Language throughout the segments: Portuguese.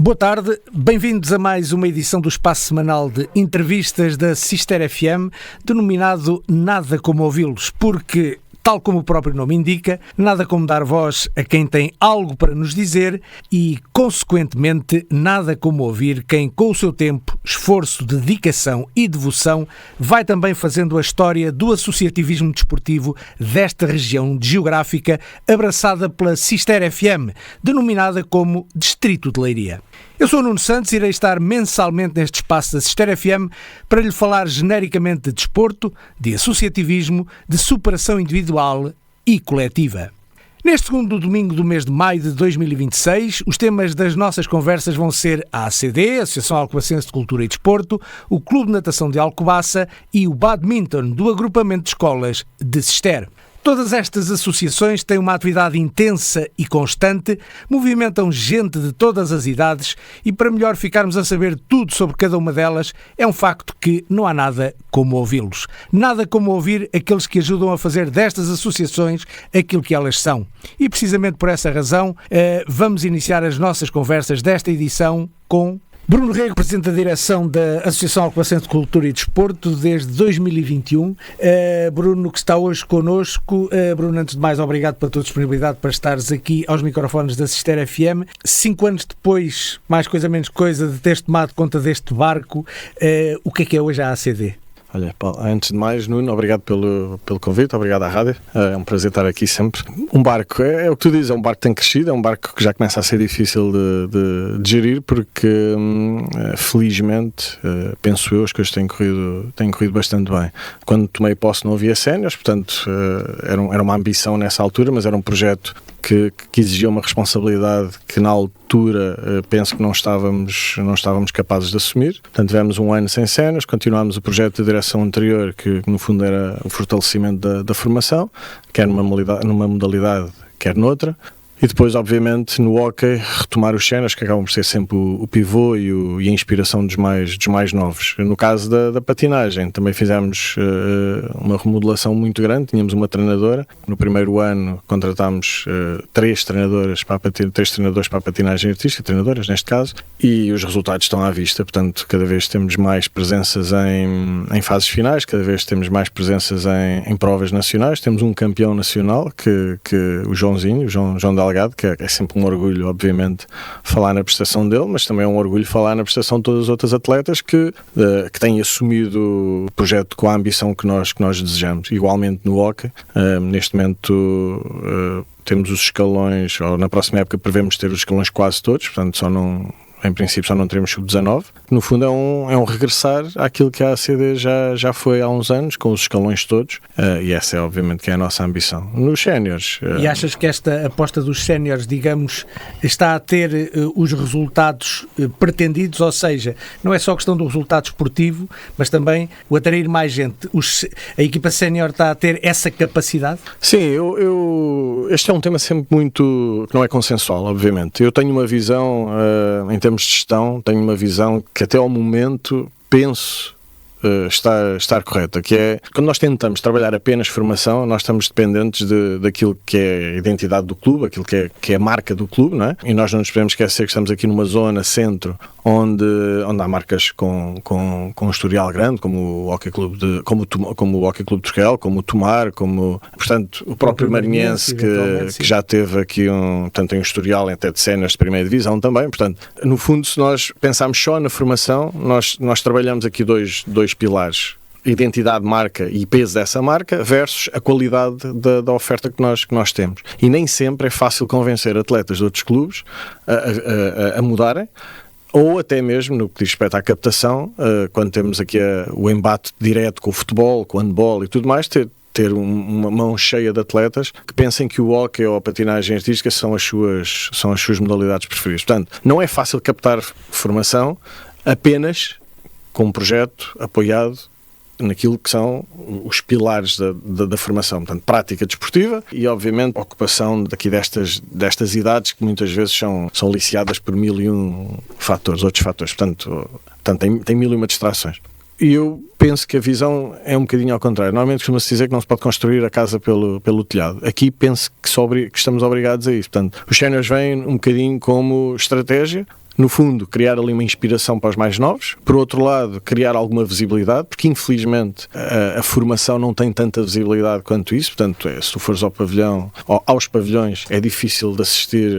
Boa tarde, bem-vindos a mais uma edição do espaço semanal de entrevistas da Sister FM, denominado Nada Como Ouvi-los, porque, tal como o próprio nome indica, nada como dar voz a quem tem algo para nos dizer e, consequentemente, nada como ouvir quem, com o seu tempo, esforço, dedicação e devoção, vai também fazendo a história do associativismo desportivo desta região geográfica abraçada pela Sister FM, denominada como Distrito de Leiria. Eu sou o Nuno Santos e irei estar mensalmente neste espaço da Sister FM para lhe falar genericamente de desporto, de associativismo, de superação individual e coletiva. Neste segundo domingo do mês de maio de 2026, os temas das nossas conversas vão ser a ACD, Associação Alcobacense de Cultura e Desporto, o Clube de Natação de Alcobaça e o Badminton do Agrupamento de Escolas de Sister. Todas estas associações têm uma atividade intensa e constante, movimentam gente de todas as idades e, para melhor ficarmos a saber tudo sobre cada uma delas, é um facto que não há nada como ouvi-los. Nada como ouvir aqueles que ajudam a fazer destas associações aquilo que elas são. E precisamente por essa razão, vamos iniciar as nossas conversas desta edição com Bruno Rego, Presidente da Direção da Associação Alcobacense de Cultura e Desporto desde 2021. Bruno, que está hoje connosco. Bruno, antes de mais, obrigado pela tua disponibilidade para estares aqui aos microfones da Sister FM. 5 anos depois, mais coisa menos coisa, de teres tomado conta deste barco, o que é hoje a ACD? Olha, Paulo, antes de mais, Nuno, obrigado pelo convite, obrigado à rádio, é um prazer estar aqui sempre. Um barco, é o que tu dizes, é um barco que tem crescido, é um barco que já começa a ser difícil de gerir, porque felizmente, penso eu, as coisas têm corrido bastante bem. Quando tomei posse não havia séniores, portanto era uma ambição nessa altura, mas era um projeto que exigia uma responsabilidade que na altura penso que não estávamos capazes de assumir. Portanto, tivemos um ano sem séniores, continuámos o projeto da direção anterior, que no fundo era o fortalecimento da formação, quer numa modalidade, quer noutra. E depois, obviamente, no hóquei, retomar os séniores, que acabam por ser sempre o pivô e a inspiração dos mais novos. No caso da patinagem, também fizemos uma remodelação muito grande. Tínhamos uma treinadora. No primeiro ano, contratámos 3 treinadores para a patinagem artística, treinadoras neste caso, e os resultados estão à vista. Portanto, cada vez temos mais presenças em fases finais, cada vez temos mais presenças em provas nacionais. Temos um campeão nacional, que o Joãozinho, o João Delgado, que é sempre um orgulho, obviamente, falar na prestação dele, mas também é um orgulho falar na prestação de todas as outras atletas que têm assumido o projeto com a ambição que nós desejamos. Igualmente no hóquei, neste momento temos os escalões, ou na próxima época prevemos ter os escalões quase todos, portanto em princípio só não teremos sub-19. No fundo é um regressar àquilo que a ACD já foi há uns anos, com os escalões todos, e essa é obviamente que é a nossa ambição. Nos séniores... E achas que esta aposta dos séniores, digamos, está a ter os resultados pretendidos, ou seja, não é só questão do resultado esportivo, mas também o atrair mais gente. A equipa sénior está a ter essa capacidade? Sim, este é um tema sempre muito... que não é consensual, obviamente. Eu tenho uma visão, em termos de gestão, tenho uma visão que até ao momento penso estar correta, que é, quando nós tentamos trabalhar apenas formação, nós estamos dependentes daquilo que é a identidade do clube, aquilo que é a marca do clube, não é? E nós não nos podemos esquecer que estamos aqui numa zona centro, onde há marcas com um historial grande, como o Hóquei Clube como o Hóquei Clube de Turquel, como o Tomar, portanto, o próprio Marinhense, que já teve aqui tem um historial até de séniores de primeira divisão também. Portanto, no fundo, se nós pensarmos só na formação, nós trabalhamos aqui dois pilares: identidade, marca e peso dessa marca versus a qualidade da oferta que nós temos. E nem sempre é fácil convencer atletas de outros clubes a mudarem, ou até mesmo no que diz respeito à captação, quando temos aqui o embate direto com o futebol, com o handball e tudo mais, ter uma mão cheia de atletas que pensem que o hóquei ou a patinagem artística são as suas modalidades preferidas. Portanto, não é fácil captar formação apenas com um projeto apoiado naquilo que são os pilares da formação, portanto, prática desportiva e, obviamente, ocupação daqui destas idades que muitas vezes são liciadas por 1001 fatores, outros fatores, portanto tem 1001 distrações. E eu penso que a visão é um bocadinho ao contrário. Normalmente costuma-se dizer que não se pode construir a casa pelo telhado. Aqui penso que estamos obrigados a isso. Portanto, os séniores vêm um bocadinho como estratégia. no fundo, criar ali uma inspiração para os mais novos. Por outro lado, criar alguma visibilidade, porque infelizmente a formação não tem tanta visibilidade quanto isso. Portanto, se tu fores ao pavilhão, aos pavilhões, é difícil de assistir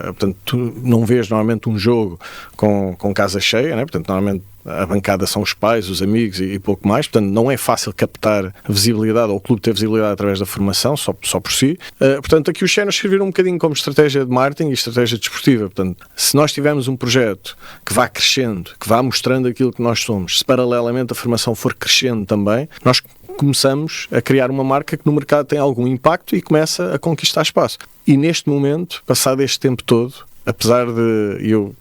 portanto, tu não vês normalmente um jogo com casa cheia, né? Portanto, normalmente a bancada são os pais, os amigos e pouco mais, portanto não é fácil captar visibilidade ou o clube ter visibilidade através da formação, só por si. Portanto, aqui os Séniores serviram um bocadinho como estratégia de marketing e estratégia desportiva. Portanto, se nós tivermos um projeto que vá crescendo, que vá mostrando aquilo que nós somos, se paralelamente a formação for crescendo também, nós começamos a criar uma marca que no mercado tem algum impacto e começa a conquistar espaço. E neste momento, passado este tempo todo, apesar de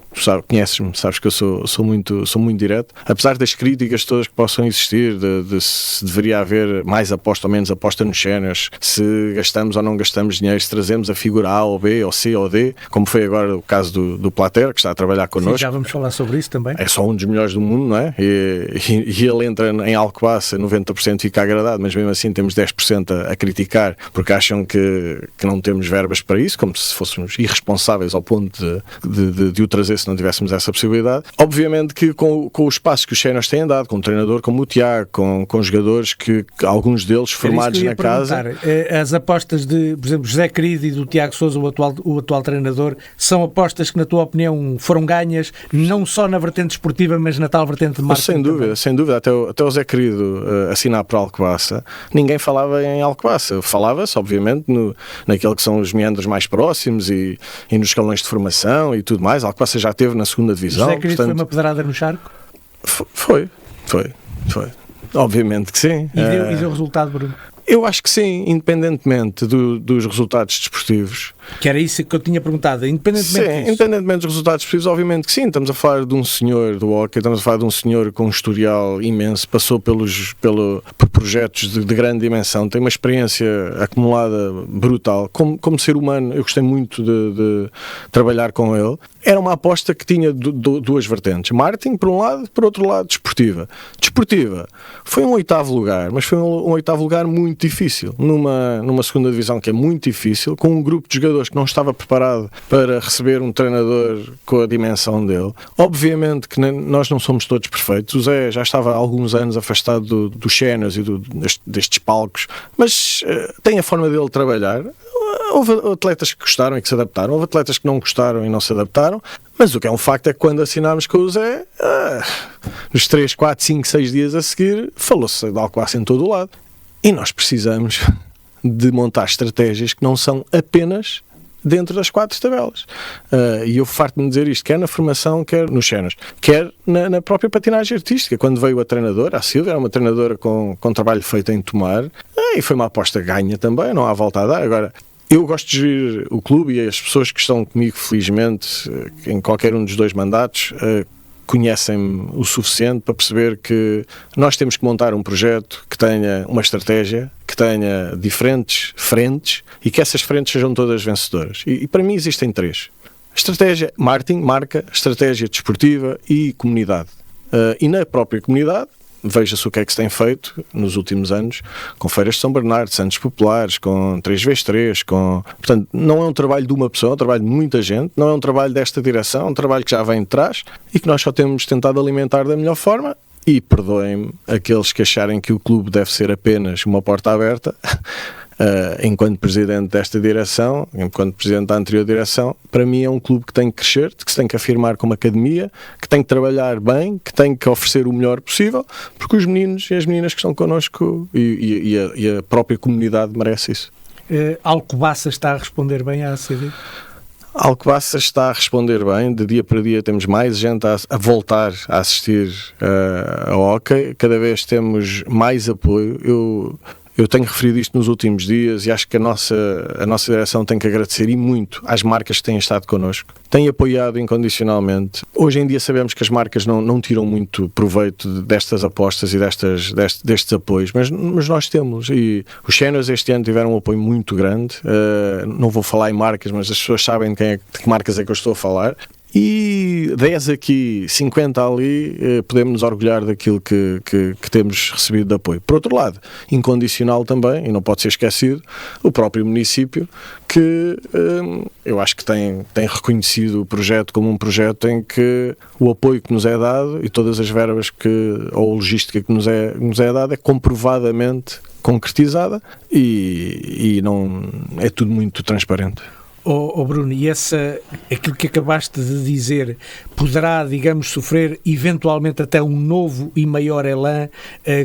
conheces-me, sabes que eu sou muito direto, apesar das críticas todas que possam existir, de se deveria haver mais aposta ou menos aposta nos Séniores, se gastamos ou não gastamos dinheiro, se trazemos a figura A ou B ou C ou D, como foi agora o caso do Plater, que está a trabalhar connosco. Sim, já vamos falar sobre isso também. É só um dos melhores do mundo, não é? E ele entra em Alcobaça, 90% fica agradado, mas mesmo assim temos 10% a criticar, porque acham que não temos verbas para isso, como se fôssemos irresponsáveis ao ponto de o trazer se não tivéssemos essa possibilidade. Obviamente que com os passos que os Séniores têm dado, com um treinador como o Tiago, com jogadores que alguns deles formados na casa. As apostas de, por exemplo, José Querido e do Tiago Sousa, o atual treinador, são apostas que, na tua opinião, foram ganhas não só na vertente esportiva, mas na tal vertente de marketing? Sem dúvida. Até o José Querido assinar por Alcobaça, ninguém falava em Alcobaça. Falava-se, obviamente, naquele que são os meandros mais próximos e nos escalões de formação e tudo mais. Alcobaça já teve na segunda divisão. José Querido, portanto, foi uma pedrada no charco? Foi. Obviamente que sim. E deu resultado, Bruno? Eu acho que sim, independentemente dos resultados desportivos. Que era isso que eu tinha perguntado, independentemente dos resultados desportivos, obviamente que sim. Estamos a falar de um senhor do hockey, estamos a falar de um senhor com um historial imenso, passou por projetos de grande dimensão, tem uma experiência acumulada brutal. Como ser humano, eu gostei muito de trabalhar com ele. Era uma aposta que tinha duas vertentes. Marketing, por um lado, por outro lado, desportiva. Desportiva foi um 8º lugar, mas foi um 8º lugar muito difícil. Numa segunda divisão que é muito difícil, com um grupo de jogadores que não estava preparado para receber um treinador com a dimensão dele. Obviamente que nós não somos todos perfeitos. O Zé já estava há alguns anos afastado dos Séniores e destes palcos, mas tem a forma dele trabalhar. Houve atletas que gostaram e que se adaptaram, houve atletas que não gostaram e não se adaptaram, mas o que é um facto é que quando assinámos com o Zé, nos 3, 4, 5, 6 dias a seguir, falou-se de Alcobaça em todo o lado. E nós precisamos de montar estratégias que não são apenas dentro das 4 tabelas. E eu farto-me dizer isto, quer na formação, quer nos Séniores, quer na própria patinagem artística. Quando veio a treinadora, a Silvia, era uma treinadora com trabalho feito em Tomar, e foi uma aposta ganha também, não há volta a dar. Agora, eu gosto de gerir o clube e as pessoas que estão comigo, felizmente, em qualquer um dos 2 mandatos, conhecem-me o suficiente para perceber que nós temos que montar um projeto que tenha uma estratégia, que tenha diferentes frentes e que essas frentes sejam todas vencedoras. E para mim existem 3. Estratégia, marketing, marca, estratégia desportiva e comunidade. E na própria comunidade, veja-se o que é que se tem feito nos últimos anos com feiras de São Bernardo, Santos Populares, com 3x3, portanto, não é um trabalho de uma pessoa, é um trabalho de muita gente, não é um trabalho desta direção, é um trabalho que já vem de trás e que nós só temos tentado alimentar da melhor forma. E perdoem-me aqueles que acharem que o clube deve ser apenas uma porta aberta. Enquanto presidente desta direção, enquanto presidente da anterior direção, para mim é um clube que tem que crescer, que se tem que afirmar como academia, que tem que trabalhar bem, que tem que oferecer o melhor possível, porque os meninos e as meninas que estão connosco e a própria comunidade merece isso. Alcobaça está a responder bem à ACD? Alcobaça está a responder bem, de dia para dia temos mais gente a voltar a assistir ao hockey, cada vez temos mais apoio. Eu tenho referido isto nos últimos dias e acho que a nossa direção tem que agradecer e muito às marcas que têm estado connosco. Têm apoiado incondicionalmente. Hoje em dia sabemos que as marcas não tiram muito proveito destas apostas e destes apoios, mas nós temos. E os Séniores este ano tiveram um apoio muito grande. Não vou falar em marcas, mas as pessoas sabem de que marcas é que eu estou a falar. e 10 aqui, 50 ali, podemos nos orgulhar daquilo que temos recebido de apoio. Por outro lado, incondicional também, e não pode ser esquecido, o próprio município, que eu acho que tem reconhecido o projeto como um projeto em que o apoio que nos é dado e todas as verbas ou a logística que nos é dada é comprovadamente concretizada e não é tudo muito transparente. Bruno, e aquilo que acabaste de dizer poderá, digamos, sofrer eventualmente até um novo e maior elan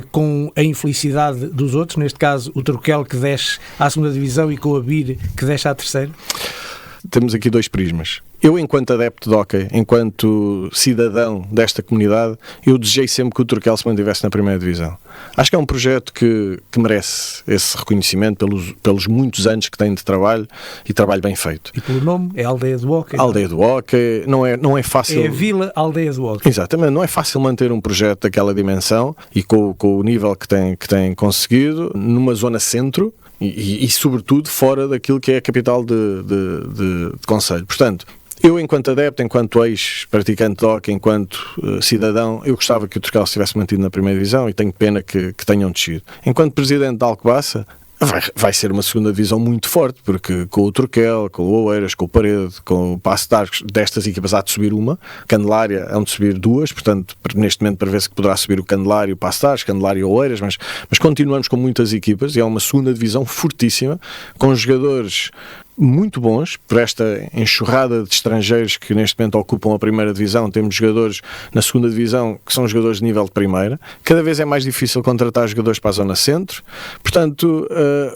com a infelicidade dos outros, neste caso o Turquel que desce à segunda divisão e com a BIR que desce à terceira? Temos aqui dois prismas. Eu, enquanto adepto de hóquei, enquanto cidadão desta comunidade, eu desejei sempre que o Turquel se mantivesse na primeira divisão. Acho que é um projeto que merece esse reconhecimento pelos muitos anos que tem de trabalho e trabalho bem feito. E pelo nome, é a Aldeia do Hóquei. Aldeia do Hóquei, não é fácil... É a Vila Aldeia do Hóquei. Exatamente, não é fácil manter um projeto daquela dimensão e com o nível que tem conseguido numa zona centro, e sobretudo fora daquilo que é a capital de concelho. Portanto, eu, enquanto adepto, enquanto ex-praticante de hóquei, enquanto cidadão, eu gostava que o Turquel se tivesse mantido na primeira divisão e tenho pena que tenham descido. Enquanto presidente de Alcobaça, vai ser uma segunda divisão muito forte, porque com o Turquel, com o Oeiras, com o Parede, com o Paço de Arcos, destas equipas há de subir uma, Candelária há de subir duas, portanto, neste momento prevê-se que poderá subir o Candelária, o Paço de Arcos, Candelária e o Oeiras, mas continuamos com muitas equipas e é uma segunda divisão fortíssima, com jogadores muito bons, por esta enxurrada de estrangeiros que neste momento ocupam a primeira divisão. Temos jogadores na segunda divisão que são jogadores de nível de primeira. Cada vez é mais difícil contratar jogadores para a zona centro, portanto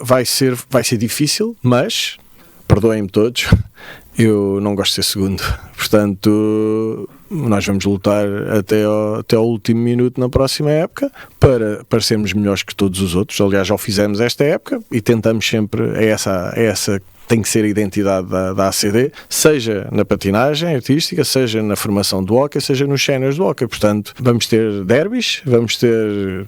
vai ser difícil, mas perdoem-me todos, eu não gosto de ser segundo, portanto nós vamos lutar até ao último minuto na próxima época para sermos melhores que todos os outros. Aliás, já o fizemos esta época e tentamos sempre, é essa tem que ser a identidade da ACD, seja na patinagem artística, seja na formação do hóquei, seja nos séniores do hóquei. Portanto, vamos ter derbys, vamos ter,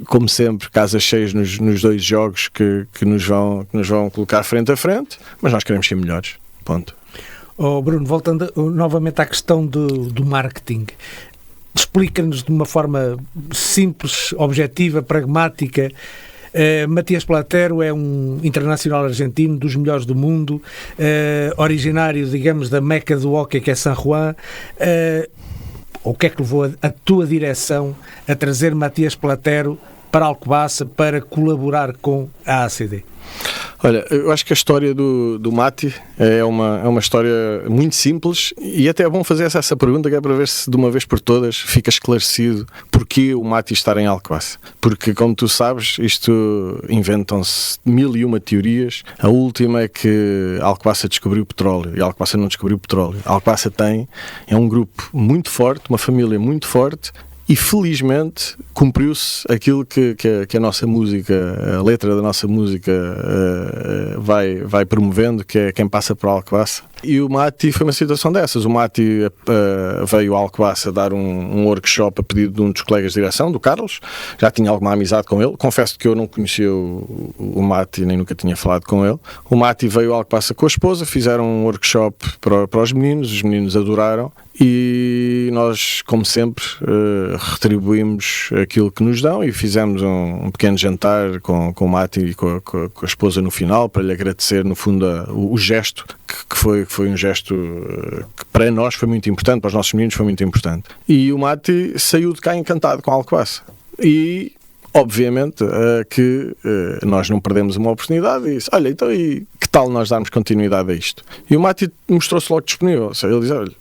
como sempre, casas cheias nos dois jogos que nos vão colocar frente a frente, mas nós queremos ser melhores. Ponto. Bruno, voltando novamente à questão do marketing, explica-nos de uma forma simples, objetiva, pragmática. Matias Platero é um internacional argentino, dos melhores do mundo, originário, digamos, da meca do hóquei, que é San Juan. O que é que levou a tua direção a trazer Matias Platero para Alcobaça para colaborar com a ACD? Olha, eu acho que a história do Mati é uma história muito simples e até é bom fazer essa pergunta, que é para ver se de uma vez por todas fica esclarecido porquê o Mati estar em Alcobaça. Porque, como tu sabes, isto inventam-se 1001 teorias. A última é que Alcobaça descobriu petróleo e Alcobaça não descobriu petróleo. Alcobaça é um grupo muito forte, uma família muito forte. E felizmente cumpriu-se aquilo que a nossa música, a letra da nossa música vai promovendo, que é quem passa por Alcobaça. E o Mati foi uma situação dessas. O Mati veio a Alcobaça dar um workshop a pedido de um dos colegas de direção, do Carlos. Já tinha alguma amizade com ele. Confesso que eu não conhecia o Mati, nem nunca tinha falado com ele. O Mati veio a Alcobaça com a esposa, fizeram um workshop para os meninos adoraram. E nós, como sempre, retribuímos aquilo que nos dão e fizemos um pequeno jantar com o Mati e com a esposa no final, para lhe agradecer, no fundo, o gesto, que foi um gesto que para nós foi muito importante, para os nossos meninos foi muito importante. E o Mati saiu de cá encantado com a Alcobaça. E obviamente que nós não perdemos uma oportunidade e disse, olha, então e que tal nós darmos continuidade a isto? E o Mati mostrou-se logo disponível. Ou seja, ele diz, olha,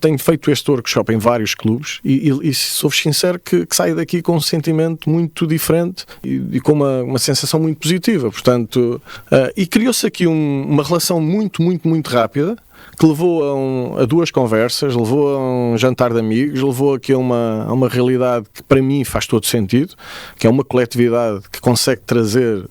tenho feito este workshop em vários clubes e sou sincero que saio daqui com um sentimento muito diferente e com uma sensação muito positiva. Portanto, e criou-se aqui uma relação muito, muito, muito rápida, que levou a duas conversas, levou a um jantar de amigos, levou aqui a uma realidade que para mim faz todo sentido, que é uma coletividade que consegue trazer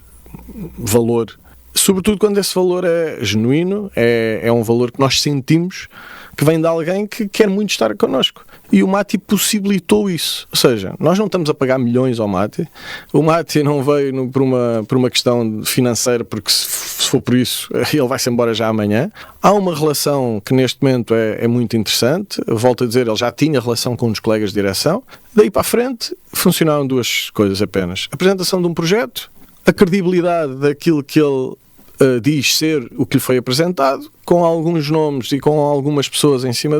valor, sobretudo quando esse valor é genuíno, é um valor que nós sentimos que vem de alguém que quer muito estar connosco. e o Mati possibilitou isso. Ou seja, nós não estamos a pagar milhões ao Mati, o Mati não veio por uma questão financeira, porque se for por isso ele vai-se embora já amanhã. Há uma relação que neste momento é muito interessante, volto a dizer, ele já tinha relação com um dos colegas de direção, daí para a frente funcionaram duas coisas apenas: a apresentação de um projeto, a credibilidade daquilo que ele diz ser o que lhe foi apresentado, com alguns nomes e com algumas pessoas em cima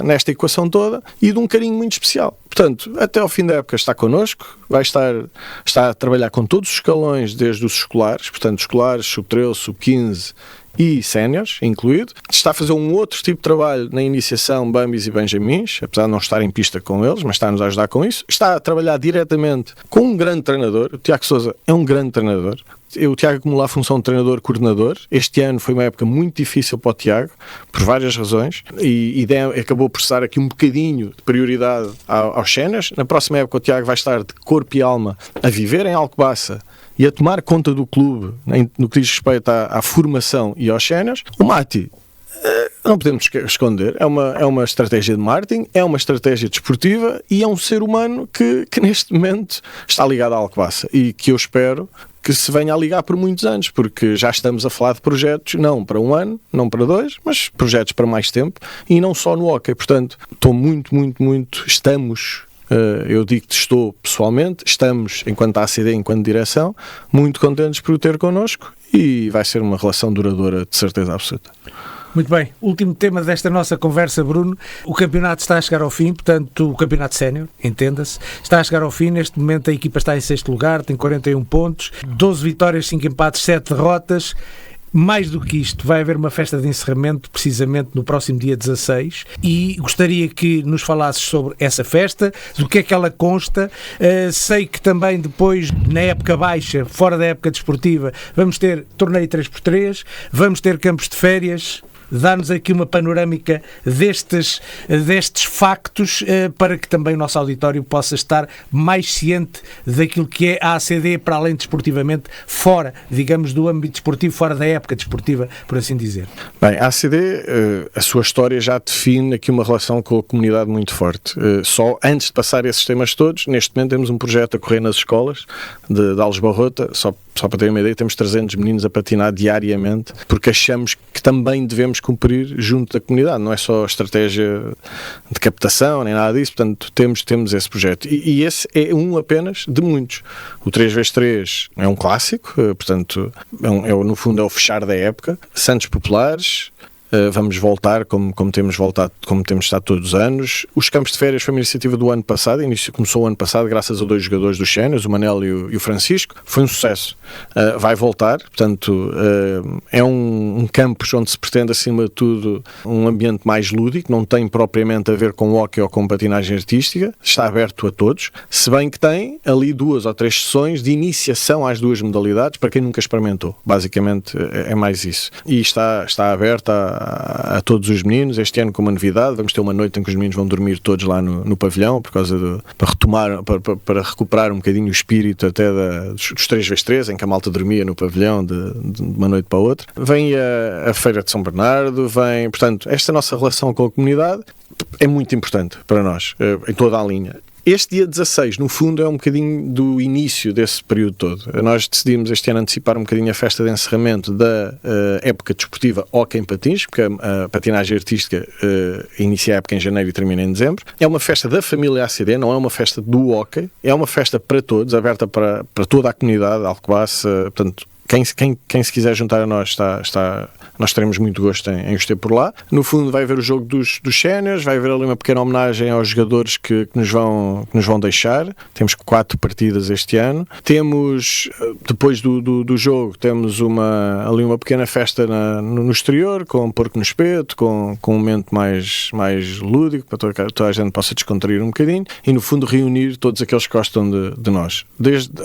nesta equação toda, e de um carinho muito especial. Portanto, até ao fim da época está connosco, está a trabalhar com todos os escalões, desde os escolares, portanto escolares, sub-13, sub-15 e séniores, incluído. Está a fazer um outro tipo de trabalho na iniciação Bambis e Benjamins, apesar de não estar em pista com eles, mas está-nos a ajudar com isso. Está a trabalhar diretamente com um grande treinador. O Tiago Sousa é um grande treinador. O Tiago acumulou a função de treinador-coordenador. Este ano foi uma época muito difícil para o Tiago, por várias razões, e acabou por estar aqui um bocadinho de prioridade aos séniores. Na próxima época o Tiago vai estar de corpo e alma a viver em Alcobaça e a tomar conta do clube no que diz respeito à formação e aos séniores. O Mati, não podemos esconder, é uma estratégia de marketing, é uma estratégia desportiva e é um ser humano que neste momento está ligado à Alcobaça e que eu espero que se venha a ligar por muitos anos, porque já estamos a falar de projetos, não para um ano, não para 2, mas projetos para mais tempo, e não só no hóquei. Portanto, estou eu digo que estou pessoalmente, estamos, enquanto ACD, enquanto direção, muito contentes por o ter connosco, e vai ser uma relação duradoura de certeza absoluta. Muito bem, último tema desta nossa conversa, Bruno. O campeonato está a chegar ao fim, portanto, o campeonato sénior, entenda-se, está a chegar ao fim. Neste momento a equipa está em 6º lugar, tem 41 pontos, 12 vitórias, 5 empates, 7 derrotas. Mais do que isto, vai haver uma festa de encerramento precisamente no próximo dia 16, e gostaria que nos falasses sobre essa festa, do que é que ela consta. Sei que também depois, na época baixa, fora da época desportiva, vamos ter torneio 3x3, vamos ter campos de férias. Dá-nos aqui uma panorâmica destes factos, para que também o nosso auditório possa estar mais ciente daquilo que é a ACD, para além desportivamente, fora, digamos, do âmbito desportivo, fora da época desportiva, por assim dizer. Bem, a ACD, a sua história já define aqui uma relação com a comunidade muito forte. Só antes de passar esses temas todos, neste momento temos um projeto a correr nas escolas de Alves Barrota, só para terem uma ideia, temos 300 meninos a patinar diariamente, porque achamos que também devemos cumprir junto da comunidade, não é só estratégia de captação, nem nada disso. Portanto, temos esse projeto. E esse é um apenas de muitos. O 3x3 é um clássico, portanto, no fundo é o fechar da época. Santos Populares, vamos voltar como temos estado todos os anos. Os campos de férias foi uma iniciativa do ano passado, começou o ano passado graças a 2 jogadores dos séniores, o Manel e o Francisco. Foi um sucesso. Vai voltar, portanto, é um campus onde se pretende, acima de tudo, um ambiente mais lúdico, não tem propriamente a ver com hóquei ou com patinagem artística, está aberto a todos, se bem que tem ali 2 ou 3 sessões de iniciação às 2 modalidades, para quem nunca experimentou. Basicamente é mais isso. E está aberto a todos os meninos. Este ano, com uma novidade, vamos ter uma noite em que os meninos vão dormir todos lá no pavilhão, para recuperar um bocadinho o espírito até dos 3x3, em que a malta dormia no pavilhão de uma noite para a outra. Vem a Feira de São Bernardo, portanto, esta nossa relação com a comunidade é muito importante para nós, em toda a linha. Este dia 16, no fundo, é um bocadinho do início desse período todo. Nós decidimos este ano antecipar um bocadinho a festa de encerramento da época desportiva hóquei em patins, porque a patinagem artística inicia a época em janeiro e termina em dezembro. É uma festa da família ACD, não é uma festa do hóquei, é uma festa para todos, aberta para toda a comunidade, Alcobaça, portanto, quem se quiser juntar a nós, nós teremos muito gosto em os ter por lá. No fundo, vai haver o jogo dos séniores, vai haver ali uma pequena homenagem aos jogadores que nos vão deixar. Temos 4 partidas este ano. Temos, depois do jogo, temos ali uma pequena festa no exterior, com porco no espeto, com um momento mais lúdico, para toda a gente possa descontrair um bocadinho, e no fundo reunir todos aqueles que gostam de nós.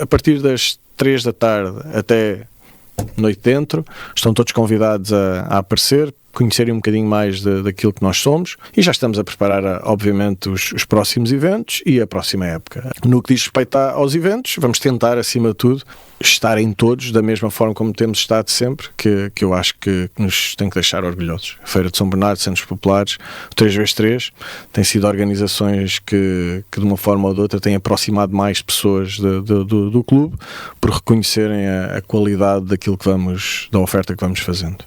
A partir das 3 da tarde até noite dentro, estão todos convidados a aparecer. conhecerem um bocadinho mais daquilo que nós somos, e já estamos a preparar, obviamente, os próximos eventos e a próxima época. No que diz respeito aos eventos, vamos tentar, acima de tudo, estar em todos da mesma forma como temos estado sempre, que eu acho que nos tem que deixar orgulhosos. A Feira de São Bernardo, Centros Populares, o 3x3, têm sido organizações que de uma forma ou de outra têm aproximado mais pessoas do clube, por reconhecerem a qualidade daquilo que da oferta que vamos fazendo.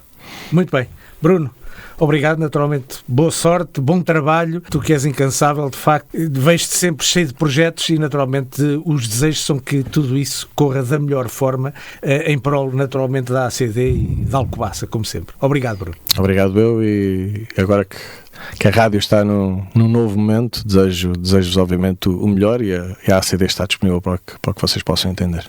Muito bem. Bruno, obrigado, naturalmente, boa sorte, bom trabalho, tu que és incansável, de facto, vejo-te sempre cheio de projetos e naturalmente os desejos são que tudo isso corra da melhor forma, em prol naturalmente da ACD e da Alcobaça, como sempre. Obrigado, Bruno. Obrigado eu, e agora que a rádio está num novo momento, desejo-vos obviamente o melhor, e a ACD está disponível para que vocês possam entender.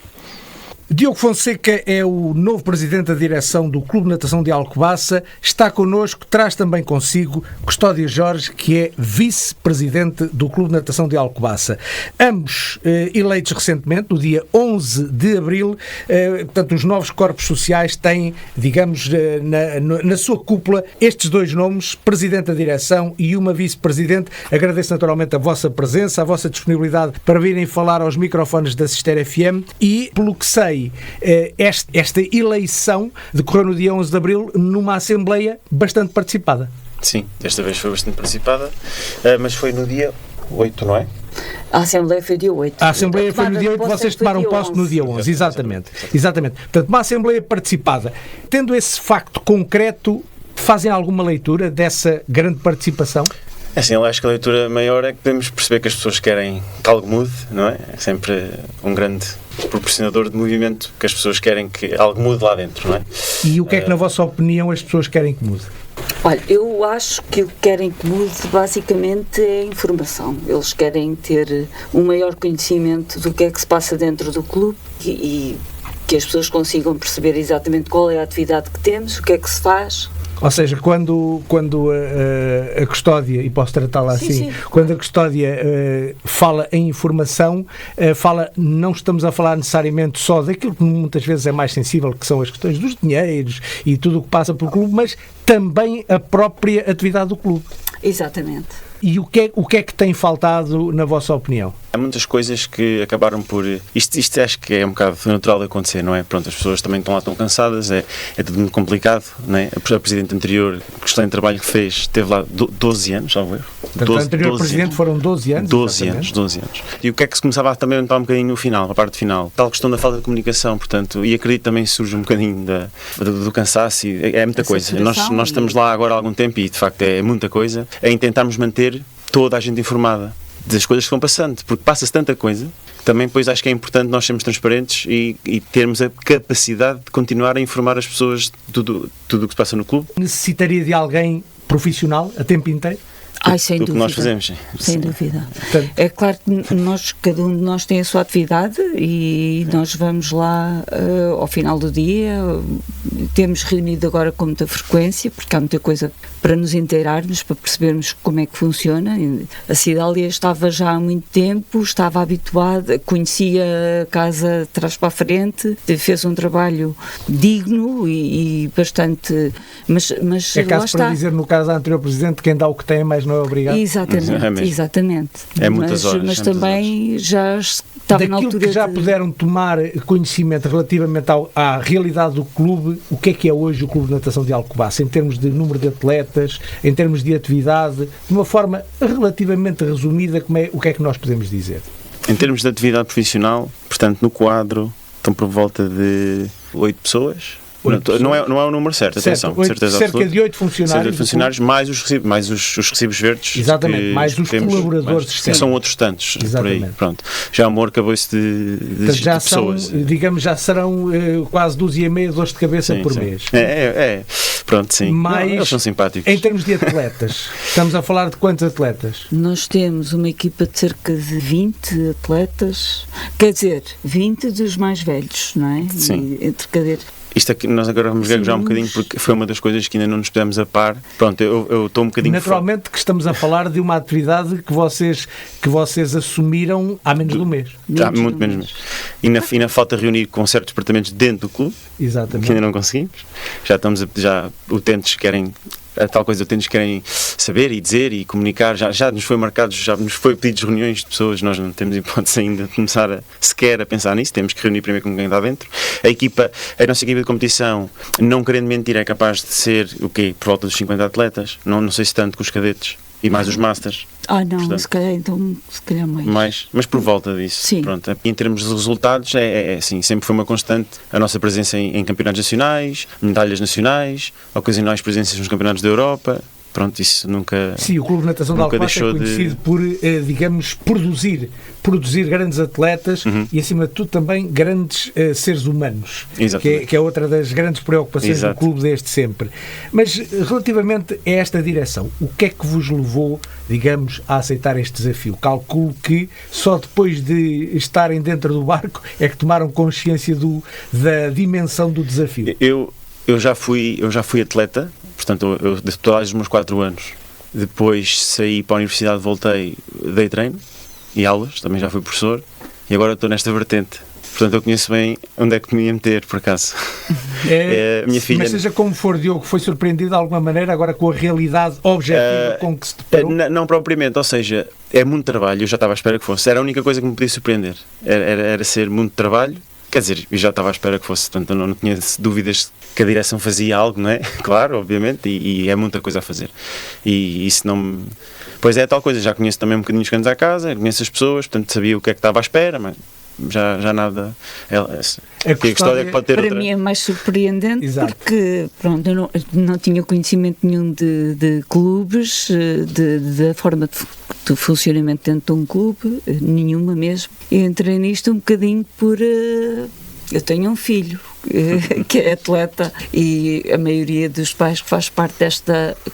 Diogo Fonseca é o novo presidente da direção do Clube de Natação de Alcobaça. Está connosco, traz também consigo Custódio Jorge, que é vice-presidente do Clube de Natação de Alcobaça. Ambos eleitos recentemente, no dia 11 de abril. Portanto, os novos corpos sociais têm, digamos, na sua cúpula, estes dois nomes, presidente da direção e uma vice-presidente. Agradeço naturalmente a vossa presença, a vossa disponibilidade para virem falar aos microfones da Cister FM, e, pelo que sei, esta eleição decorreu no dia 11 de abril numa Assembleia bastante participada. Sim, desta vez foi bastante participada, mas foi no dia 8, não é? A Assembleia foi dia 8. A Assembleia foi no dia 8, vocês tomaram posse no dia 11, exatamente. Portanto, uma Assembleia participada. Tendo esse facto concreto, fazem alguma leitura dessa grande participação? Assim, eu acho que a leitura maior é que podemos perceber que as pessoas querem que algo mude, não é? É sempre um grande proporcionador de movimento, que as pessoas querem que algo mude lá dentro, não é? E o que é que, na vossa opinião, as pessoas querem que mude? Olha, eu acho que o que querem que mude basicamente é a informação. Eles querem ter um maior conhecimento do que é que se passa dentro do clube e que as pessoas consigam perceber exatamente qual é a atividade que temos, o que é que se faz. Ou seja, quando a Custódia, e posso tratá-la assim, quando a Custódia fala em informação, não estamos a falar necessariamente só daquilo que muitas vezes é mais sensível, que são as questões dos dinheiros e tudo o que passa pelo clube, mas também a própria atividade do clube. Exatamente. E o que é que tem faltado, na vossa opinião? Há muitas coisas que acabaram por... Isto acho que é um bocado natural de acontecer, não é? Pronto, as pessoas também estão lá tão cansadas, é tudo muito complicado, não é? A Presidente anterior, o excelente trabalho que fez, esteve lá 12 anos, já vou ver. A anterior Presidente foram 12 anos. 12 anos. E o que é que se começava também a notar um bocadinho no final, a parte final? Tal questão da falta de comunicação, portanto, e acredito também surge um bocadinho do cansaço, e é muita coisa. Nós estamos lá agora há algum tempo e, de facto, é muita coisa, em tentarmos manter toda a gente informada das coisas que vão passando, porque passa-se tanta coisa, também depois acho que é importante nós sermos transparentes e termos a capacidade de continuar a informar as pessoas de tudo o que se passa no clube. Necessitaria de alguém profissional a tempo inteiro? Sem dúvida. Que nós fazemos, sem dúvida. É claro que cada um de nós tem a sua atividade e nós vamos lá ao final do dia, temos reunido agora com muita frequência, porque há muita coisa para nos inteirarmos, para percebermos como é que funciona. A Cidália estava já há muito tempo, estava habituada, conhecia a casa de trás para a frente, fez um trabalho digno e bastante... Mas é caso para dizer, no caso da anterior Presidente, quem dá o que tem, mas não é obrigado. Exatamente. É muitas horas. Mas também já estava na altura que já puderam tomar conhecimento relativamente à realidade do clube, o que é hoje o Clube de Natação de Alcobaça, em termos de número de atletas, em termos de atividade, de uma forma relativamente resumida, o que é que nós podemos dizer? Em termos de atividade profissional, portanto, no quadro, estão por volta de 8 pessoas. Não é o número certo, atenção, certeza cerca de 8 funcionários. Mais os recibos verdes. Exatamente, mais os colaboradores externos. São outros tantos, por aí. Pronto. Já o amor acabou-se de pessoas. Digamos, já serão quase 12,5 dores de cabeça por mês. Pronto, sim. Mas, eles são simpáticos. Em termos de atletas, estamos a falar de quantos atletas? Nós temos uma equipa de cerca de 20 atletas, quer dizer, 20 dos mais velhos, não é? Sim. Entre cadeiras. Isto aqui, nós agora vamos ver já um bocadinho, porque foi uma das coisas que ainda não nos pudemos a par. Pronto, eu estou um bocadinho... Naturalmente que estamos a falar de uma atividade que vocês assumiram há menos de um mês. Muito menos. E na falta reunir com certos departamentos dentro do clube, exatamente, que ainda não conseguimos. Já utentes querem a tal coisa que eles querem saber e dizer e comunicar, já nos foi marcado, já nos foi pedido reuniões de pessoas, nós não temos hipótese ainda de começar sequer a pensar nisso, temos que reunir primeiro com quem está dentro. A nossa equipa de competição, não querendo mentir, é capaz de ser, por volta dos 50 atletas, não sei se tanto com os cadetes e mais os masters. Não, portanto, se calhar mais. Mas por volta disso. Sim. Pronto, em termos de resultados, assim, sempre foi uma constante a nossa presença em campeonatos nacionais, medalhas nacionais, ocasionais presenças nos campeonatos da Europa. Pronto, isso nunca. Sim, o Clube de Natação de Alcobaça é conhecido por, digamos, produzir grandes atletas e, acima de tudo, também grandes seres humanos, que é outra das grandes preocupações do clube desde sempre. Mas, relativamente a esta direção, o que é que vos levou, digamos, a aceitar este desafio? Calculo que só depois de estarem dentro do barco é que tomaram consciência da dimensão do desafio. Eu já fui atleta, portanto, eu desde os meus 4 anos. Depois saí para a universidade, voltei, dei treino e aulas, também já fui professor, e agora estou nesta vertente. Portanto, eu conheço bem onde é que me ia meter, por acaso. Minha filha... Mas seja como for, Diogo, foi surpreendido de alguma maneira agora com a realidade objetiva com que se deparou? Não propriamente, ou seja, é muito trabalho, eu já estava à espera que fosse. Era a única coisa que me podia surpreender. Era ser muito trabalho. Quer dizer, eu já estava à espera que fosse, portanto, eu não tinha dúvidas que a direção fazia algo, não é? Claro, obviamente, e é muita coisa a fazer. E isso não... Pois é, tal coisa, já conheço também um bocadinho os cantos à casa, conheço as pessoas, portanto, sabia o que é que estava à espera, mas já nada... A história que pode ter para outra... mim é mais surpreendente. Exato. Porque, pronto, eu não tinha conhecimento nenhum de clubes, da forma de funcionamento dentro de um clube, nenhuma mesmo. Eu entrei nisto um bocadinho por... eu tenho um filho que é atleta e a maioria dos pais que faz parte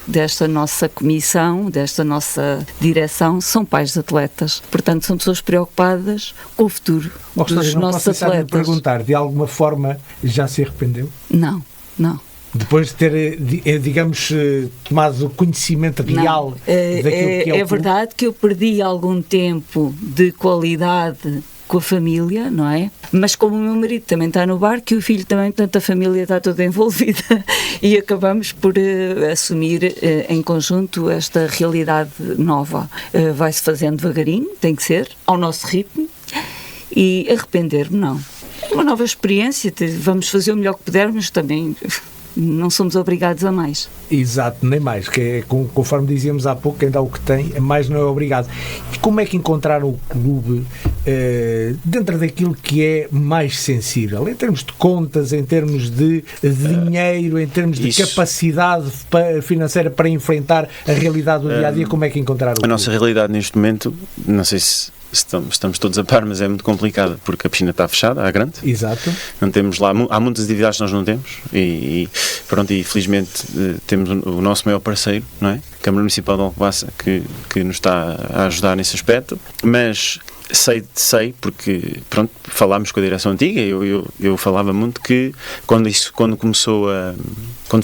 desta nossa comissão, desta nossa direção, são pais de atletas. Portanto, são pessoas preocupadas com o futuro dos nossos atletas. Perguntar, de alguma forma já se arrependeu? Não. Depois de ter, digamos, tomado conhecimento real daquilo que é o verdade que eu perdi algum tempo de qualidade com a família, não é? Mas como o meu marido também está no barco e o filho também, portanto a família está toda envolvida e acabamos por assumir em conjunto esta realidade nova. Vai-se fazendo devagarinho, tem que ser, ao nosso ritmo, e arrepender-me não. É uma nova experiência, vamos fazer o melhor que pudermos também. Não somos obrigados a mais. Exato, nem mais, que é, conforme dizíamos há pouco, quem dá o que tem, mais não é obrigado. E como é que encontraram o clube dentro daquilo que é mais sensível, em termos de contas, em termos de dinheiro, em termos de capacidade financeira para enfrentar a realidade do dia-a-dia? Como é que encontraram o clube? A nossa realidade neste momento, não sei se estamos todos a par, mas é muito complicada porque a piscina está fechada, à grande. Exato. Não temos lá, há muitas atividades que nós não temos e felizmente temos o nosso maior parceiro, não é? A Câmara Municipal de Alcobaça, que nos está a ajudar nesse aspecto, mas sei porque, pronto, falámos com a direção antiga, eu falava muito que quando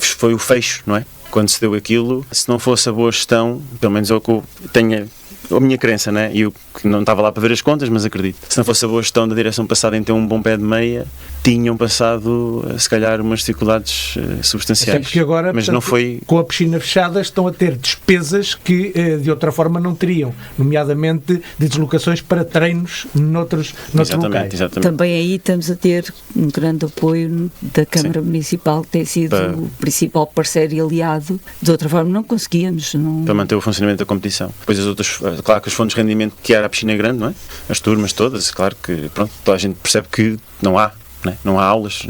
foi o fecho, não é? Quando se deu aquilo, se não fosse a boa gestão, pelo menos é o que eu tenho a minha crença, né? E eu que não estava lá para ver as contas, mas acredito. Se não fosse a boa gestão da direção passada em ter um bom pé de meia, tinham passado, se calhar, umas dificuldades substanciais. Porque agora, mas portanto, não foi... com a piscina fechada, estão a ter despesas que de outra forma não teriam, nomeadamente de deslocações para treinos noutros locais. Exatamente. Também aí estamos a ter um grande apoio da Câmara Municipal, que tem sido o principal parceiro e aliado. De outra forma não conseguíamos. Para manter o funcionamento da competição. Depois as outras, claro que os fontes de rendimento, que era a piscina grande, não é? As turmas todas, claro que, pronto, toda a gente percebe que não há aulas,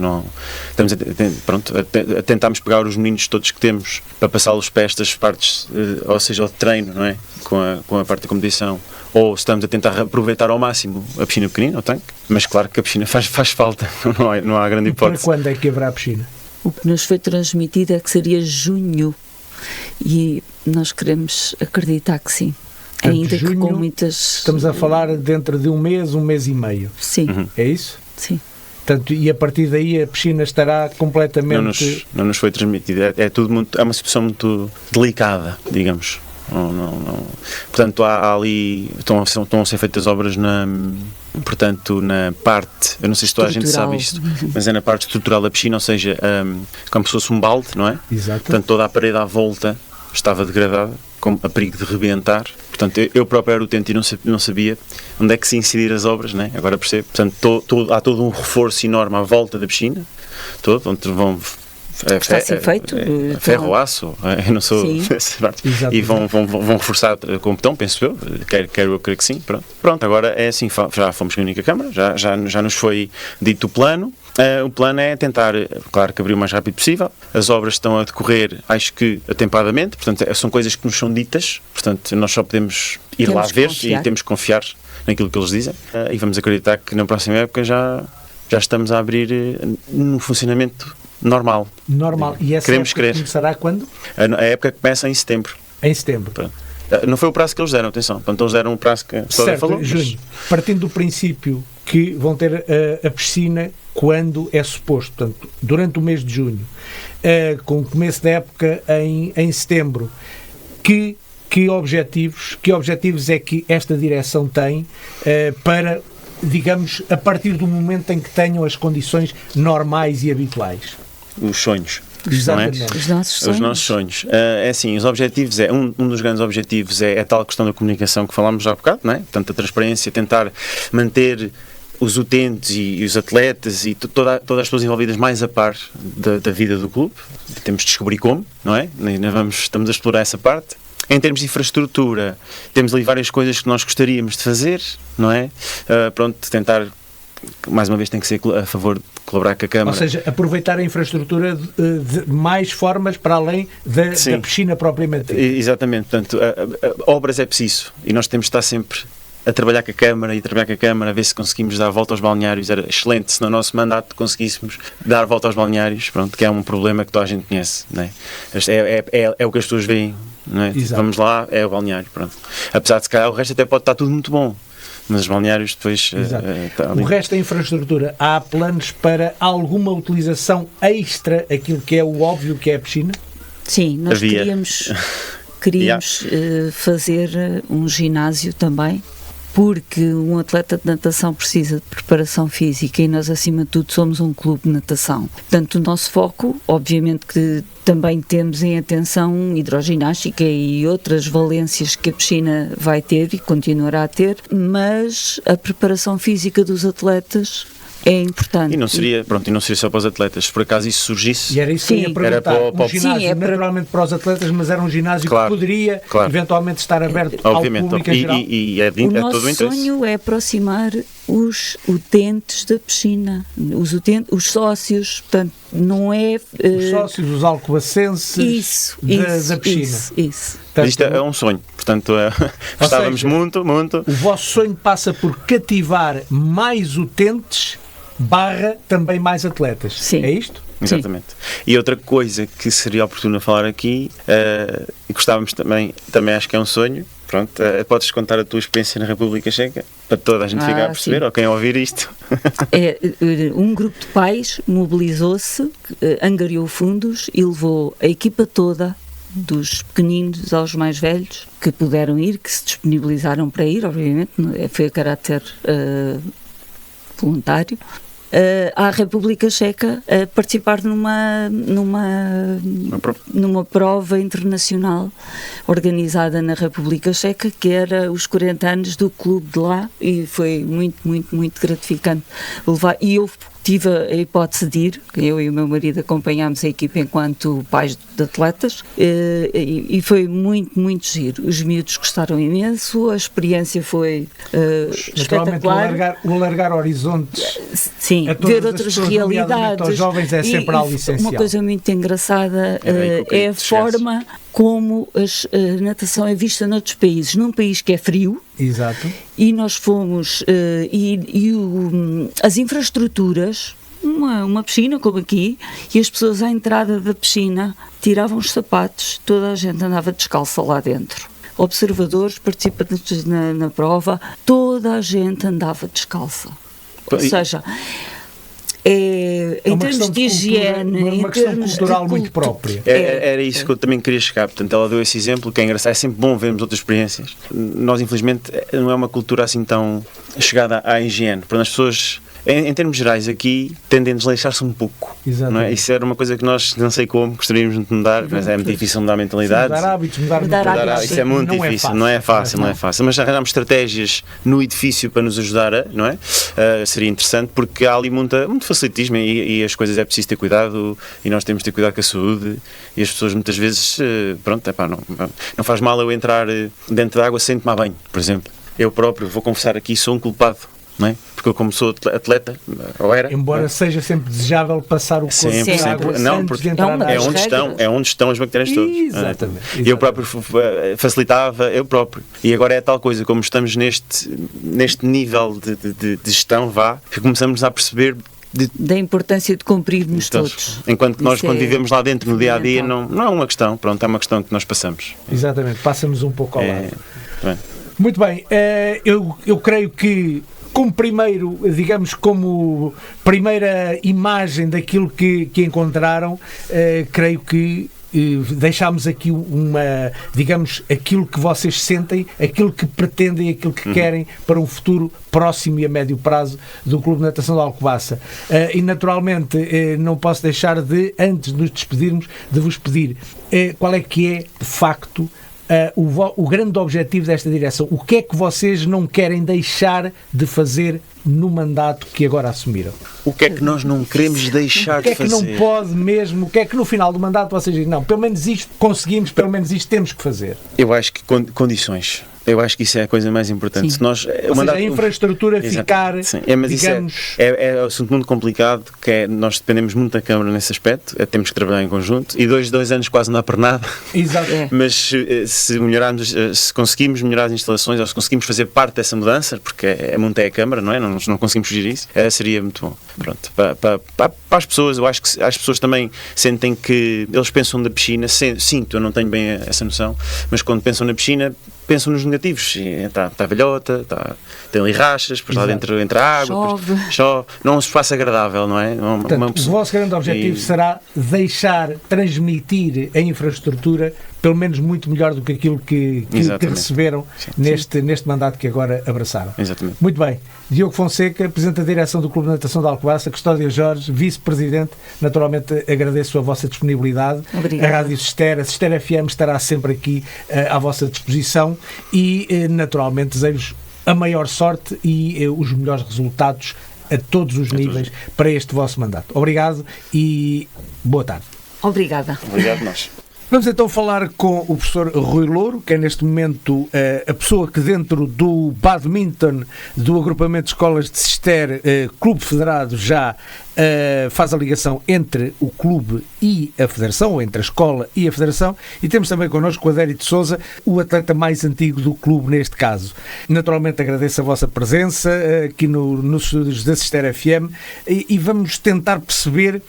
estamos a tentarmos pegar os meninos todos que temos para passá-los para estas partes, ou seja, o treino, não é? Com a parte da competição, ou estamos a tentar aproveitar ao máximo a piscina pequenina, o tanque, mas claro que a piscina faz falta, não há grande hipótese. E para quando é que haverá a piscina? O que nos foi transmitido é que seria junho e nós queremos acreditar que sim. Portanto, ainda junho, que com muitas... Estamos a falar dentro de um mês e meio. Sim. É isso? Sim. Portanto, e a partir daí a piscina estará completamente... Não nos foi transmitido. É tudo muito, é uma situação muito delicada, digamos. Portanto, há ali, estão a ser feitas obras na parte, eu não sei se toda a gente sabe isto, mas é na parte estrutural da piscina, ou seja, como se fosse um balde, não é? Exato. Portanto, toda a parede à volta estava degradada, com a perigo de rebentar. Portanto, eu próprio era utente e não sabia onde é que se incidir as obras, né? Agora percebo. Portanto, há todo um reforço enorme à volta da piscina, onde vão... Está a ser feito? Ferro, aço, eu não sou dessa parte. E vão reforçar com betão, penso eu, quero eu crer que sim. Pronto, agora é assim, já fomos com a única câmara, já nos foi dito o plano. O plano é tentar, claro que abrir o mais rápido possível. As obras estão a decorrer, acho que atempadamente, portanto são coisas que nos são ditas, portanto nós só podemos ir lá ver e temos que confiar naquilo que eles dizem, e vamos acreditar que na próxima época já estamos a abrir no funcionamento normal. E essa Queremos época começará quando? A época começa em setembro. Em setembro. Pronto. Não foi o prazo que eles deram, atenção. Portanto, eles deram um prazo que a história falou. Junho, partindo do princípio que vão ter a piscina quando é suposto, portanto, durante o mês de junho, com o começo da época em setembro, que objetivos é que esta direção tem para, digamos, a partir do momento em que tenham as condições normais e habituais? Os sonhos. Exatamente. Os nossos sonhos. É assim, os objetivos, um dos grandes objetivos é a tal questão da comunicação que falámos já há bocado, não é? Portanto, a transparência, tentar manter os utentes e os atletas e todas as pessoas envolvidas mais a par da vida do clube. Temos de descobrir como, não é? Estamos a explorar essa parte. Em termos de infraestrutura, temos ali várias coisas que nós gostaríamos de fazer, não é? Tentar, mais uma vez, tem que ser a favor de colaborar com a Câmara. Ou seja, aproveitar a infraestrutura de mais formas para além da piscina propriamente dita. Exatamente. Portanto, obras é preciso e nós temos de estar sempre a trabalhar com a Câmara a ver se conseguimos dar a volta aos balneários. Era excelente se no nosso mandato conseguíssemos dar a volta aos balneários, que é um problema que toda a gente conhece, não é? É o que as pessoas veem, não é? Vamos lá, é o balneário, pronto. Apesar de se calhar o resto até pode estar tudo muito bom, mas os balneários depois... O resto da infraestrutura, há planos para alguma utilização extra, aquilo que é o óbvio que é a piscina? Sim, nós queríamos fazer um ginásio também, porque um atleta de natação precisa de preparação física e nós, acima de tudo, somos um clube de natação. Portanto, o nosso foco, obviamente que também temos em atenção hidroginástica e outras valências que a piscina vai ter e continuará a ter, mas a preparação física dos atletas é importante. E não seria só para os atletas, se por acaso isso surgisse. E era isso que eu ia perguntar. Um ginásio naturalmente para os atletas, mas era um ginásio que poderia eventualmente estar aberto ao público em geral. O nosso sonho é aproximar os utentes da piscina, os sócios, portanto, não é... Os sócios, os alcobacenses da piscina. Isso. Portanto, isto é um sonho, portanto, gostávamos muito. O vosso sonho passa por cativar mais utentes / também mais atletas. Sim. É isto? Exatamente. Sim. E outra coisa que seria oportuno falar aqui, e gostávamos também acho que é um sonho, podes contar a tua experiência na República Checa, para toda a gente ficar a perceber, ou quem ouvir isto. Um grupo de pais mobilizou-se, angariou fundos e levou a equipa toda, dos pequeninos aos mais velhos, que puderam ir, que se disponibilizaram para ir, obviamente, foi a caráter voluntário, à República Checa a participar numa prova internacional organizada na República Checa, que era os 40 anos do clube de lá, e foi muito, muito, muito gratificante levar. E eu tive a hipótese de ir, eu e o meu marido acompanhámos a equipa enquanto pais de atletas, e foi muito, muito giro. Os miúdos gostaram imenso, a experiência foi espetacular. O alargar horizontes, sim, ver outras realidades. Aos jovens é sempre algo essencial. Uma coisa muito engraçada é a forma como a natação é vista noutros países. Num país que é frio. Exato. E nós fomos, as infraestruturas, uma piscina como aqui, e as pessoas à entrada da piscina tiravam os sapatos, toda a gente andava descalça lá dentro. Observadores, participantes na prova, toda a gente andava descalça. Ou seja, em termos de higiene, uma questão cultural muito própria. Era isso que eu também queria chegar. Portanto, ela deu esse exemplo, que é engraçado, é sempre bom vermos outras experiências. Nós, infelizmente, não é uma cultura assim tão chegada à higiene. Portanto, as pessoas, em termos gerais, aqui tendem a desleixar-se um pouco. Não é? Isso era uma coisa que nós, não sei como, gostaríamos de mudar, mas é muito difícil mudar mentalidades. Mudar hábitos, mudar hábitos. Isso é muito difícil, não é fácil. Mas já arranjámos estratégias no edifício para nos ajudar, não é? Seria interessante, porque há ali muito facilitismo e as coisas é preciso ter cuidado, e nós temos de ter cuidado com a saúde, e as pessoas muitas vezes, não faz mal eu entrar dentro da água sem tomar banho, por exemplo. Eu próprio, vou confessar aqui, sou um culpado. Não é? Porque eu, como sou atleta, ou era... Embora seja sempre desejável passar o corpo sempre. água Não, antes porque de entrar na água. É onde estão as bactérias todas. Exatamente. Eu próprio facilitava, eu próprio. E agora é tal coisa, como estamos neste nível de gestão, que começamos a perceber da importância de cumprirmos todos. Enquanto que nós, quando vivemos lá dentro no dia-a-dia, não é uma questão, pronto, é uma questão que nós passamos. Exatamente, passamos um pouco ao lado. Muito bem, eu creio que como primeira imagem daquilo que encontraram, creio que deixámos aqui aquilo que vocês sentem, aquilo que pretendem, aquilo que querem para um futuro próximo e a médio prazo do Clube de Natação de Alcobaça. E naturalmente não posso deixar de, antes de nos despedirmos, de vos pedir qual é que é, de facto, o grande objetivo desta direção. O que é que vocês não querem deixar de fazer no mandato que agora assumiram? O que é que nós não queremos deixar de fazer? O que é que não pode mesmo? O que é que no final do mandato vocês dizem, não, pelo menos isto conseguimos, pelo menos isto temos que fazer? Eu acho que condições. Eu acho que isso é a coisa mais importante. Se nós, a infraestrutura ficar, mas digamos... É um assunto muito complicado, que nós dependemos muito da Câmara nesse aspecto, temos que trabalhar em conjunto, e 2 anos quase não dá para nada. Exato. Mas se conseguimos melhorar as instalações, ou se conseguimos fazer parte dessa mudança, porque é a Câmara, não é? Nós não conseguimos fugir isso, seria muito bom. Pronto. Para as pessoas, eu acho que as pessoas também sentem que eles pensam da piscina, sinto, eu não tenho bem essa noção, mas quando pensam na piscina, pensam nos negativos. Está velhota, tem ali rachas, depois lá dentro entra água, chove. Não é um espaço agradável, não é? Portanto, o vosso grande objetivo será transmitir a infraestrutura pelo menos muito melhor do que aquilo que receberam neste mandato que agora abraçaram. Exatamente. Muito bem. Diogo Fonseca, Presidente da Direção do Clube de Natação de Alcobaça, Custódia Jorge, Vice-Presidente, naturalmente agradeço a vossa disponibilidade. Obrigada. A Rádio Sister, a Sister FM estará sempre aqui à vossa disposição e naturalmente desejo a maior sorte e os melhores resultados a todos os níveis para este vosso mandato. Obrigado e boa tarde. Obrigada. Obrigado nós. Vamos então falar com o professor Rui Louro, que é neste momento a pessoa que dentro do badminton do agrupamento de escolas de Sister, Clube Federado, já faz a ligação entre o clube e a federação, ou entre a escola e a federação, e temos também connosco o Adérito Sousa, o atleta mais antigo do clube neste caso. Naturalmente agradeço a vossa presença aqui nos estúdios da Sister FM e vamos tentar perceber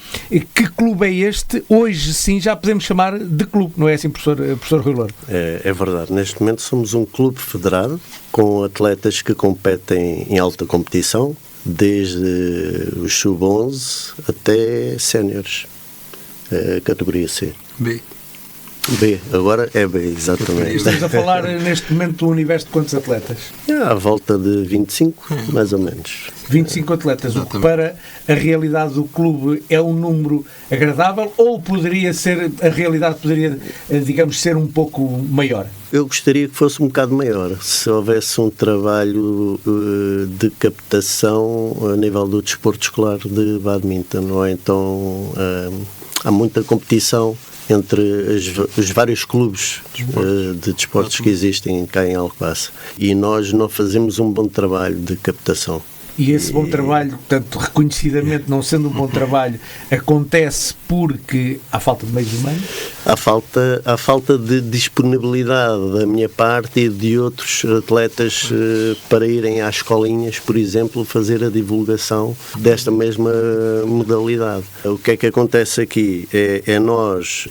que clube é este. Hoje sim já podemos chamar de clube, não é assim, professor Rui Louro? É verdade. Neste momento somos um clube federado com atletas que competem em alta competição, desde os sub-11 até séniores, categoria C. B, agora é B, exatamente. Estamos a falar neste momento do universo de quantos atletas? À volta de 25, mais ou menos. 25 atletas, o que para a realidade do clube é um número agradável, ou a realidade poderia, digamos, ser um pouco maior? Eu gostaria que fosse um bocado maior, se houvesse um trabalho de captação a nível do desporto escolar de badminton, não é? Então há muita competição entre os vários clubes de desportos que existem cá em Alcobaça, e nós não fazemos um bom trabalho de captação. E esse bom trabalho, portanto, reconhecidamente não sendo um bom trabalho, acontece porque há falta de meios humanos? Há falta de disponibilidade da minha parte e de outros atletas para irem às escolinhas, por exemplo, fazer a divulgação desta mesma modalidade. O que é que acontece aqui?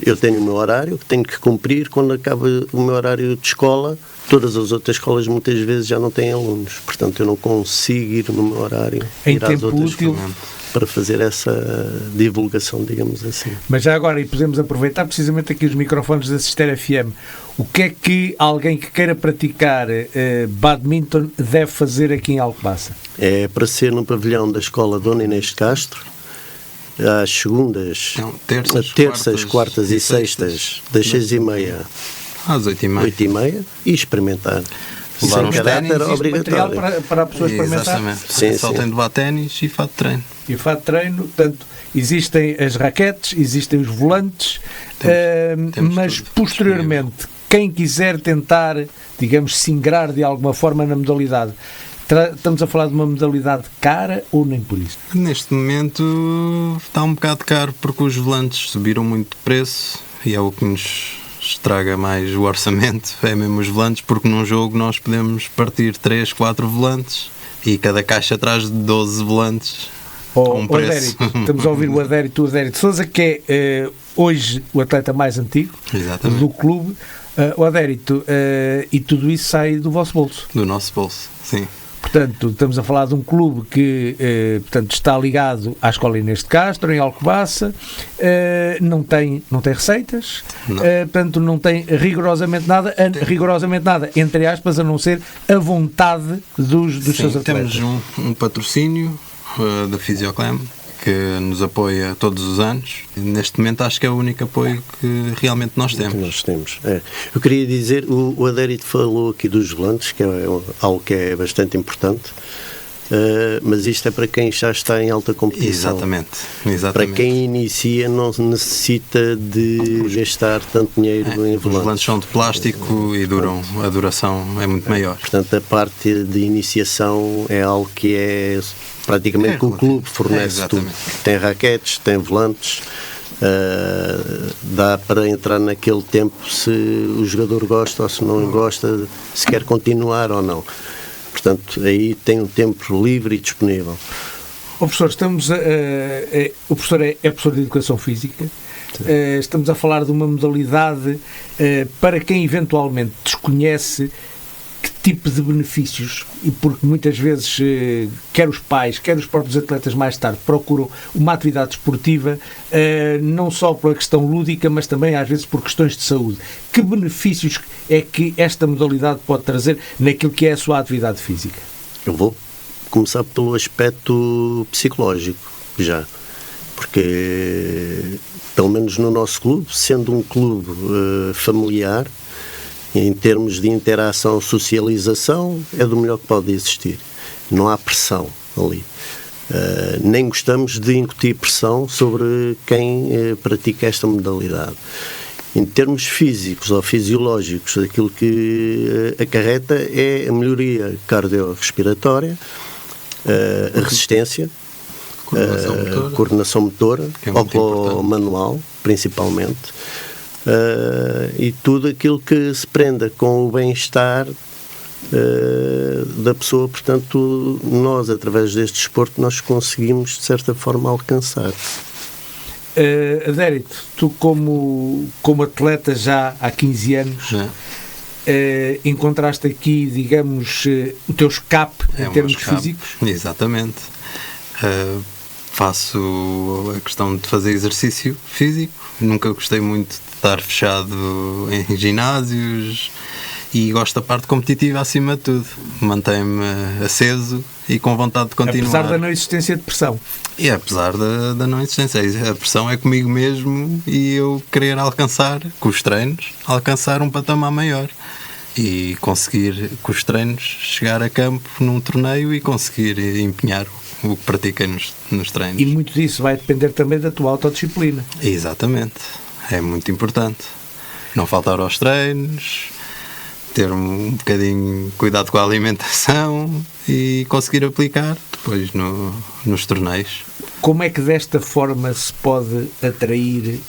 Eu tenho o meu horário que tenho que cumprir. Quando acaba o meu horário de escola, todas as outras escolas muitas vezes já não têm alunos, portanto eu não consigo ir no meu horário, em ir às tempo outras útil. escolas. para fazer essa divulgação, digamos assim. Mas já agora, e podemos aproveitar precisamente aqui os microfones da Cister FM, o que é que alguém que queira praticar badminton deve fazer aqui em Alcobaça? É para ser no pavilhão da Escola Dona Inês de Castro, às segundas, terças, quartas e sextas, das 6h30 às 8h30, e experimentar. Levar Sem uns caráter ténis, obrigatório. Para a pessoa experimentar? Exatamente. Sim, Só sim. tem de levar ténis e fato de treino. E fato de treino, portanto, existem as raquetes, existem os volantes, Temos mas tudo posteriormente, quem quiser tentar, digamos, se ingrar de alguma forma na modalidade, estamos a falar de uma modalidade cara ou nem por isso? Neste momento está um bocado caro porque os volantes subiram muito de preço e é o que nos estraga mais o orçamento, é mesmo os volantes, porque num jogo nós podemos partir 3, 4 volantes e cada caixa traz 12 volantes a um preço. Adérito, estamos a ouvir o Adérito Sousa, que é hoje o atleta mais antigo Exatamente. do clube. O Adérito, e tudo isso sai do vosso bolso. Do nosso bolso, sim. Portanto, estamos a falar de um clube que portanto, está ligado à Escola Inês de Castro, em Alcobaça, não tem receitas, portanto, não tem rigorosamente nada, entre aspas, a não ser a vontade dos seus atletas. Temos um patrocínio da Fisioclem que nos apoia todos os anos. E neste momento acho que é o único apoio que realmente nós temos. É. Eu queria dizer, o Adérito falou aqui dos volantes, que é algo que é bastante importante, mas isto é para quem já está em alta competição. Exatamente. Para quem inicia não necessita de gastar tanto dinheiro em volantes. Os volantes são de plástico e a duração é muito maior. Portanto, a parte de iniciação é algo que é praticamente que o clube fornece tudo. Tem raquetes, tem volantes, dá para entrar naquele tempo se o jogador gosta ou se não gosta, se quer continuar ou não. Portanto, aí tem um tempo livre e disponível. O professor, o professor é professor de Educação Física. Estamos a falar de uma modalidade para quem eventualmente desconhece que tipo de benefícios, e porque muitas vezes quer os pais, quer os próprios atletas mais tarde procuram uma atividade esportiva, não só pela questão lúdica, mas também às vezes por questões de saúde. Que benefícios é que esta modalidade pode trazer naquilo que é a sua atividade física? Eu vou começar pelo aspecto psicológico, já. Porque, pelo menos no nosso clube, sendo um clube familiar, em termos de interação, socialização, é do melhor que pode existir. Não há pressão ali. Nem gostamos de incutir pressão sobre quem pratica esta modalidade. Em termos físicos ou fisiológicos, aquilo que acarreta é a melhoria cardiorrespiratória, a resistência, a coordenação motora, oculomanual, principalmente, e tudo aquilo que se prenda com o bem-estar da pessoa. Portanto, nós, através deste desporto, nós conseguimos, de certa forma, alcançar. Adérito, tu como atleta já há 15 anos, encontraste aqui, digamos, o teu escape em termos físicos? Exatamente. Faço a questão de fazer exercício físico. Nunca gostei muito de estar fechado em ginásios e gosto da parte competitiva acima de tudo. Mantém-me aceso e com vontade de continuar. Apesar da não existência de pressão. E apesar da não existência. A pressão é comigo mesmo e eu querer alcançar, com os treinos, alcançar um patamar maior. E conseguir, com os treinos, chegar a campo num torneio e conseguir empenhar o que pratiquei nos treinos. E muito disso vai depender também da tua autodisciplina. Exatamente. É muito importante. Não faltar aos treinos, ter um bocadinho cuidado com a alimentação e conseguir aplicar depois nos torneios. Como é que desta forma se pode atrair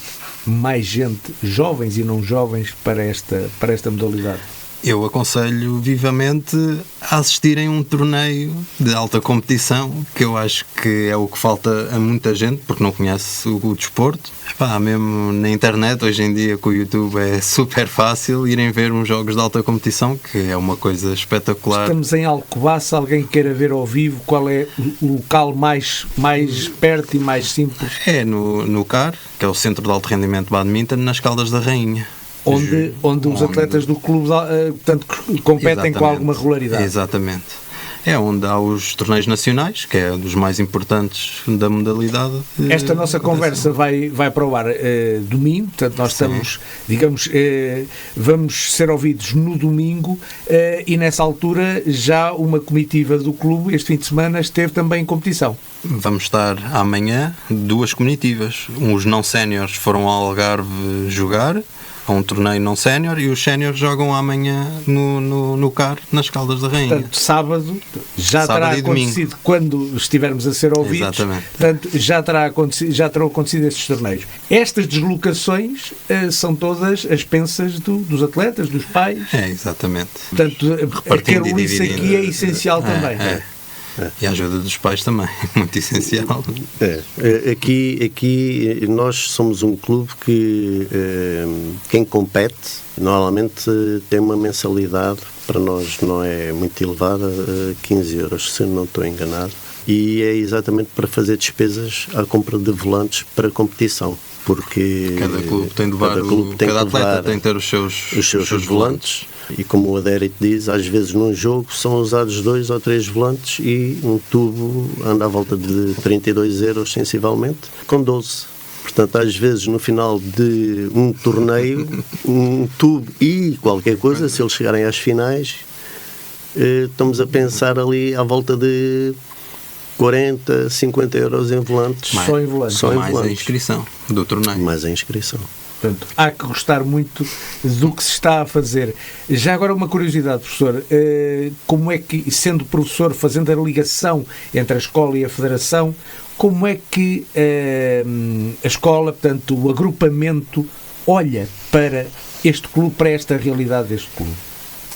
mais gente, jovens e não jovens, para esta modalidade? Eu aconselho vivamente a assistirem a um torneio de alta competição, que eu acho que é o que falta a muita gente, porque não conhece o desporto. Mesmo na internet, hoje em dia, com o YouTube, é super fácil irem ver uns jogos de alta competição, que é uma coisa espetacular. Estamos em Alcobaça, alguém queira ver ao vivo, qual é o local mais perto e mais simples? É no CAR, que é o Centro de Alto Rendimento de Badminton, nas Caldas da Rainha. Onde os atletas do clube portanto, competem com alguma regularidade. Exatamente. É onde há os torneios nacionais, que é dos mais importantes da modalidade. Esta nossa conversa vai para o ar domingo, portanto nós estamos, digamos, vamos ser ouvidos no domingo e nessa altura já uma comitiva do clube, este fim de semana, esteve também em competição. Vamos estar amanhã 2 comitivas. Os não séniores foram ao Algarve jogar, a um torneio não sénior, e os séniores jogam amanhã no CAR, nas Caldas da Rainha. Portanto, sábado terá acontecido quando estivermos a ser ouvidos. Exatamente. Portanto, já terão acontecido estes torneios. Estas deslocações são todas as pensas dos atletas, dos pais. Exatamente. Portanto, a isso aqui é essencial também. E a ajuda dos pais também, muito essencial. Aqui nós somos um clube que quem compete normalmente tem uma mensalidade, para nós não é muito elevada, 15 euros, se não estou enganado, e é exatamente para fazer despesas à compra de volantes para a competição. Porque cada clube tem de levar, cada atleta tem de ter os seus volantes. E como o Adérito diz, às vezes num jogo são usados 2 ou 3 volantes e um tubo anda à volta de 32 euros sensivelmente, com 12. Portanto, às vezes no final de um torneio, um tubo e qualquer coisa, se eles chegarem às finais, estamos a pensar ali à volta de 40, 50 euros em volantes. Só em volantes. Mais a inscrição do torneio. Mais a inscrição. Portanto, há que gostar muito do que se está a fazer. Já agora uma curiosidade, professor, como é que, sendo professor, fazendo a ligação entre a escola e a federação, como é que a escola, portanto, o agrupamento, olha para este clube, para esta realidade deste clube?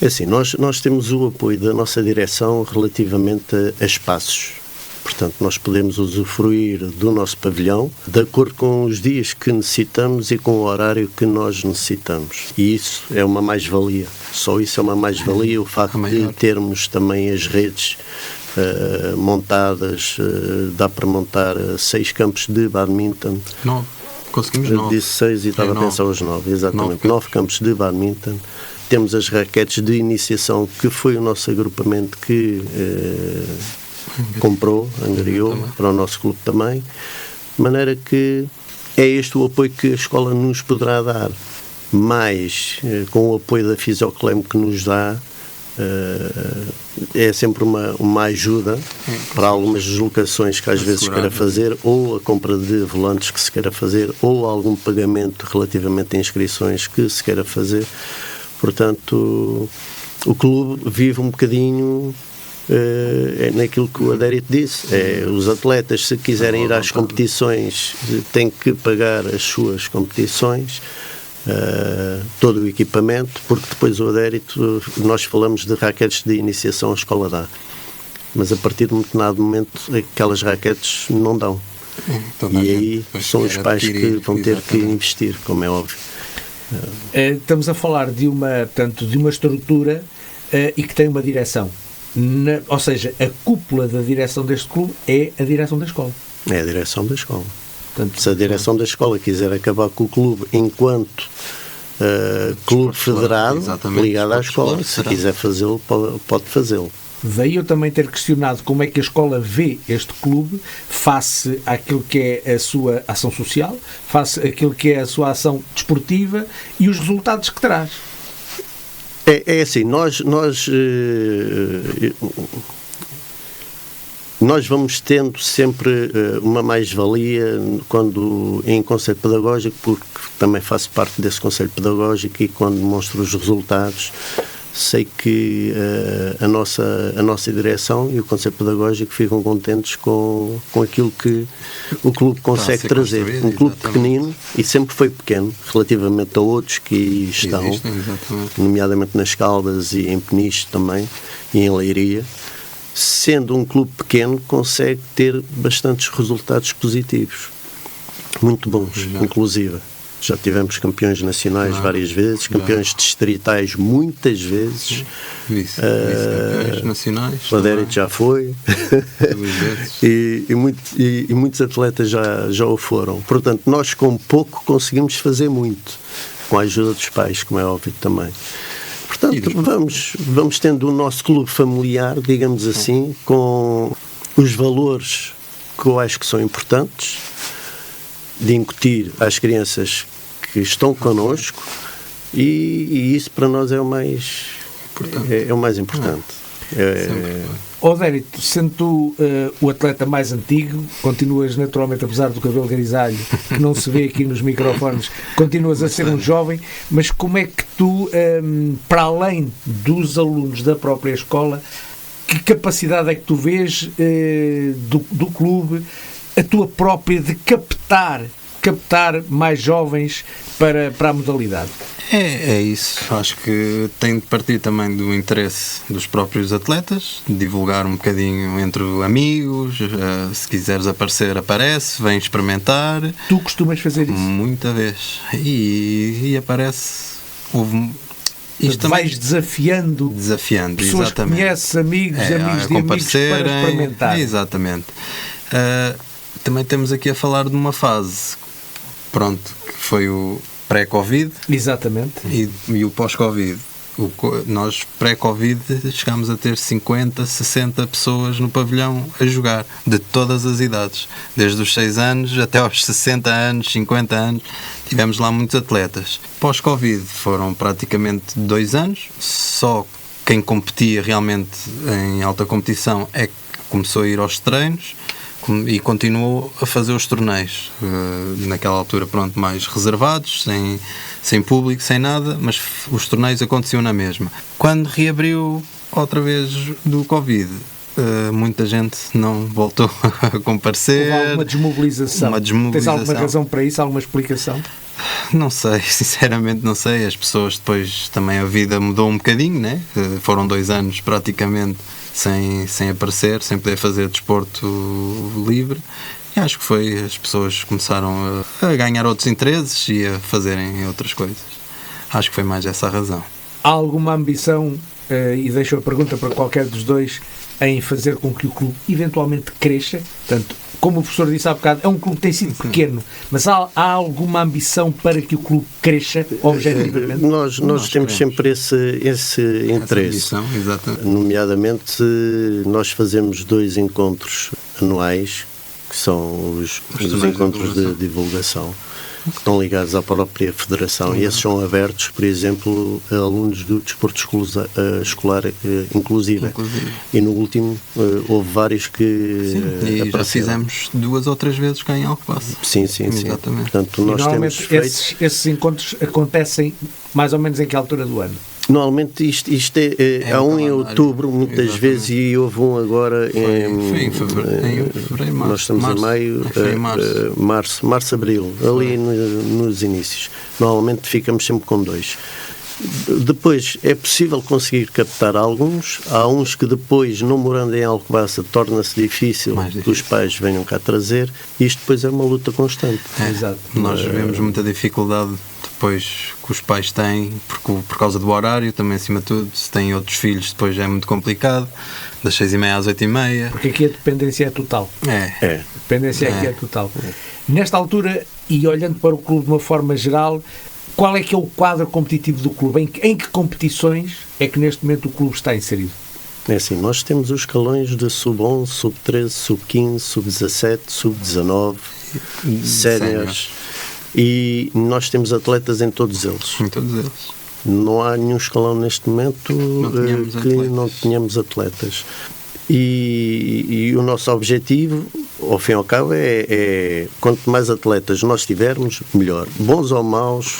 É assim, nós temos o apoio da nossa direção relativamente a espaços. Portanto, nós podemos usufruir do nosso pavilhão de acordo com os dias que necessitamos e com o horário que nós necessitamos. E isso é uma mais-valia. Só isso é uma mais-valia, o facto de termos também as redes montadas, dá para montar 6 campos de badminton. 9. Conseguimos 9. Disse 6 e estava a pensar os 9, exatamente. 9 campos de badminton. Temos as raquetes de iniciação, que foi o nosso agrupamento que comprou, angariou para o nosso clube também, de maneira que é este o apoio que a escola nos poderá dar, mas com o apoio da Fisioclem que nos dá, é sempre uma ajuda para algumas deslocações que às vezes se queira fazer, ou a compra de volantes que se queira fazer, ou algum pagamento relativamente a inscrições que se queira fazer. Portanto, o clube vive um bocadinho naquilo que o Adérito disse, os atletas, se quiserem ir às competições, têm que pagar as suas competições, todo o equipamento, porque depois o Adérito, nós falamos de raquetes de iniciação, a escola dá, mas a partir de um determinado momento aquelas raquetes não dão, e aí são os pais que vão ter que investir, como é óbvio. Estamos a falar de uma estrutura e que tem uma direção. Ou seja, a cúpula da direção deste clube é a direção da escola. É a direção da escola. Portanto, se a direção da escola quiser acabar com o clube enquanto clube federado, ligado à escola, se quiser fazê-lo, pode fazê-lo. Daí eu também ter questionado como é que a escola vê este clube face àquilo que é a sua ação social, face àquilo que é a sua ação desportiva e os resultados que traz. É assim, nós vamos tendo sempre uma mais-valia quando em conselho pedagógico, porque também faço parte desse conselho pedagógico, e quando demonstro os resultados, sei que a nossa direção e o Conselho Pedagógico ficam contentes com aquilo que o clube consegue trazer. Um clube pequenino, e sempre foi pequeno, relativamente a outros que estão, nomeadamente nas Caldas e em Peniche também, e em Leiria. Sendo um clube pequeno, consegue ter bastantes resultados positivos, muito bons, inclusive. Já tivemos campeões nacionais várias vezes, campeões distritais muitas vezes. Vice-campeões nacionais. O Adérito já foi. e muitos atletas já o foram. Portanto, nós com pouco conseguimos fazer muito, com a ajuda dos pais, como é óbvio também. Portanto, vamos tendo o nosso clube familiar, digamos assim, com os valores que eu acho que são importantes, de incutir às crianças que estão connosco, e isso para nós é o mais importante. Adérito, sendo tu o atleta mais antigo, continuas naturalmente, apesar do cabelo grisalho que não se vê aqui nos microfones, continuas a ser um jovem, mas como é que tu, para além dos alunos da própria escola, que capacidade é que tu vês do clube, a tua própria, de captar mais jovens para a modalidade? É isso. Acho que tem de partir também do interesse dos próprios atletas, divulgar um bocadinho entre amigos, se quiseres aparecer, aparece, vem experimentar. Tu costumas fazer isso? Muita vez. E aparece... Isto vais desafiando pessoas que conheces, amigos de amigos para experimentar. Exatamente. Também temos aqui a falar de uma fase, que foi o pré-Covid. Exatamente. E o pós-Covid. Nós, pré-Covid, chegámos a ter 50, 60 pessoas no pavilhão a jogar, de todas as idades. Desde os 6 anos até aos 60 anos, 50 anos, tivemos lá muitos atletas. Pós-Covid foram praticamente 2 anos, só quem competia realmente em alta competição é que começou a ir aos treinos, e continuou a fazer os torneios, naquela altura mais reservados, sem público, sem nada, mas os torneios aconteciam na mesma. Quando reabriu outra vez do Covid, muita gente não voltou a comparecer. Houve alguma desmobilização? Tens alguma razão para isso? Alguma explicação? Não sei, sinceramente não sei. As pessoas depois, também a vida mudou um bocadinho, né? Foram 2 anos praticamente sem aparecer, sem poder fazer desporto livre, e acho que as pessoas começaram a ganhar outros interesses e a fazerem outras coisas. Acho que foi mais essa a razão. Há alguma ambição, e deixo a pergunta para qualquer dos dois, em fazer com que o clube eventualmente cresça? Portanto, como o professor disse há bocado, é um clube que tem sido pequeno, mas há alguma ambição para que o clube cresça objetivamente? Nós temos sempre esse interesse. Nomeadamente, nós fazemos 2 encontros anuais, que são os encontros de divulgação, que estão ligados à própria Federação, e esses são abertos, por exemplo, a alunos do desporto escolar inclusive. E no último houve vários que já fizemos 2 ou 3 vezes cá em Alcobaça. Sim. Exatamente. Portanto, nós normalmente temos esses encontros acontecem mais ou menos em que altura do ano? Normalmente isto há um em outubro, muitas vezes, e houve um agora em fevereiro, nós estamos em maio, março, abril, ali nos inícios. Normalmente ficamos sempre com 2. Depois é possível conseguir captar alguns, há uns que depois, não morando em Alcobaça, torna-se difícil que os pais venham cá trazer, e isto depois é uma luta constante. Exato. Nós vemos muita dificuldade depois que os pais têm, por causa do horário, também acima de tudo, se têm outros filhos depois é muito complicado, das 6h30 às 8h30. Porque aqui a dependência é total. A dependência aqui é total. Nesta altura, e olhando para o clube de uma forma geral, qual é que é o quadro competitivo do clube? Em que competições é que neste momento o clube está inserido? É assim, nós temos os escalões de sub-11, sub-13, sub-15, sub-17, sub-19, séniores, e nós temos atletas em todos eles. Não há nenhum escalão neste momento que não tenhamos atletas. E o nosso objetivo, ao fim e ao cabo, quanto mais atletas nós tivermos, melhor. Bons ou maus,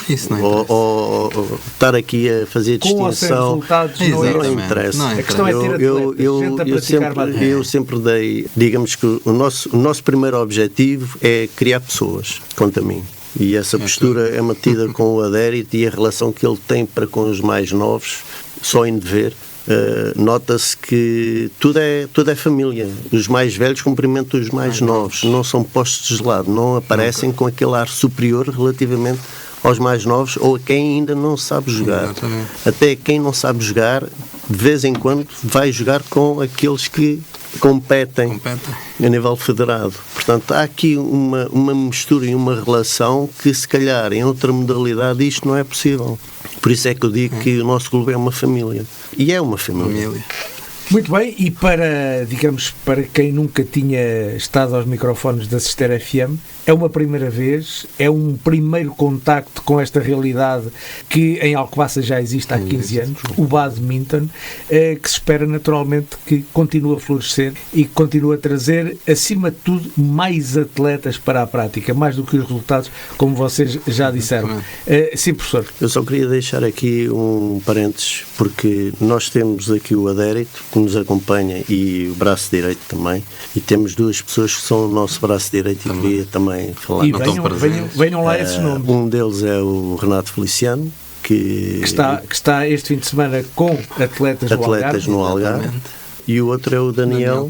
ou estar aqui a fazer distinção, não interessa. A questão é ter atletas, gente a praticar badminton. Eu sempre dei, digamos que o nosso primeiro objetivo é criar pessoas, quanto a mim. E essa postura é mantida com o adérito, e a relação que ele tem para com os mais novos, só em dever. Nota-se que tudo é família. Os mais velhos cumprimentam os mais novos, não são postos de lado, não aparecem com aquele ar superior relativamente aos mais novos ou a quem ainda não sabe jogar. Exatamente. Até quem não sabe jogar, de vez em quando vai jogar com aqueles que competem a nível federado. Portanto, há aqui uma mistura e uma relação que, se calhar, em outra modalidade isto não é possível. Por isso é que eu digo que o nosso clube é uma família. E é uma família. Muito bem, e para quem nunca tinha estado aos microfones da Cister FM, é uma primeira vez, é um primeiro contacto com esta realidade que em Alcobaça já existe há 15 anos, o badminton, que se espera naturalmente que continue a florescer e que continue a trazer, acima de tudo, mais atletas para a prática, mais do que os resultados, como vocês já disseram. Sim, professor. Eu só queria deixar aqui um parênteses, porque nós temos aqui o adérito, que nos acompanha, e o braço direito também, e temos duas pessoas que são o nosso braço direito e queria também falar. E venham lá esses nomes. Um deles é o Renato Feliciano, que está este fim de semana com atletas no Algarve. E o outro é o Daniel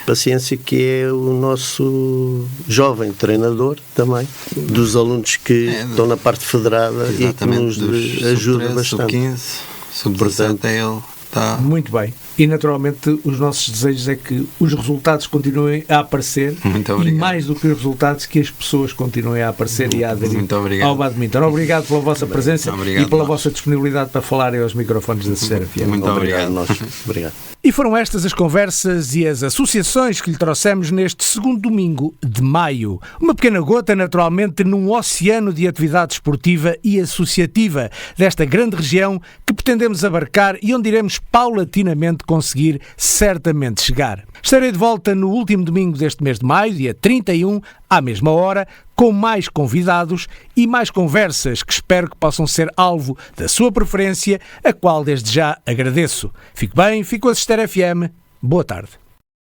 Paciência, que é o nosso jovem treinador também, dos alunos que estão na parte federada e que nos ajuda bastante. Sub-15, sub-17 é ele. Muito bem. E naturalmente os nossos desejos é que os resultados continuem a aparecer e, mais do que os resultados, que as pessoas continuem a aparecer e a aderir ao badminton. Obrigado pela vossa presença e pela vossa disponibilidade para falarem aos microfones da Cister FM. Muito obrigado. Obrigado. E foram estas as conversas e as associações que lhe trouxemos neste segundo domingo de maio. Uma pequena gota, naturalmente, num oceano de atividade esportiva e associativa desta grande região que pretendemos abarcar e onde iremos paulatinamente conseguir certamente chegar. Estarei de volta no último domingo deste mês de maio, dia 31, à mesma hora, com mais convidados e mais conversas que espero que possam ser alvo da sua preferência, a qual desde já agradeço. Fique bem, fico a Cister FM. Boa tarde.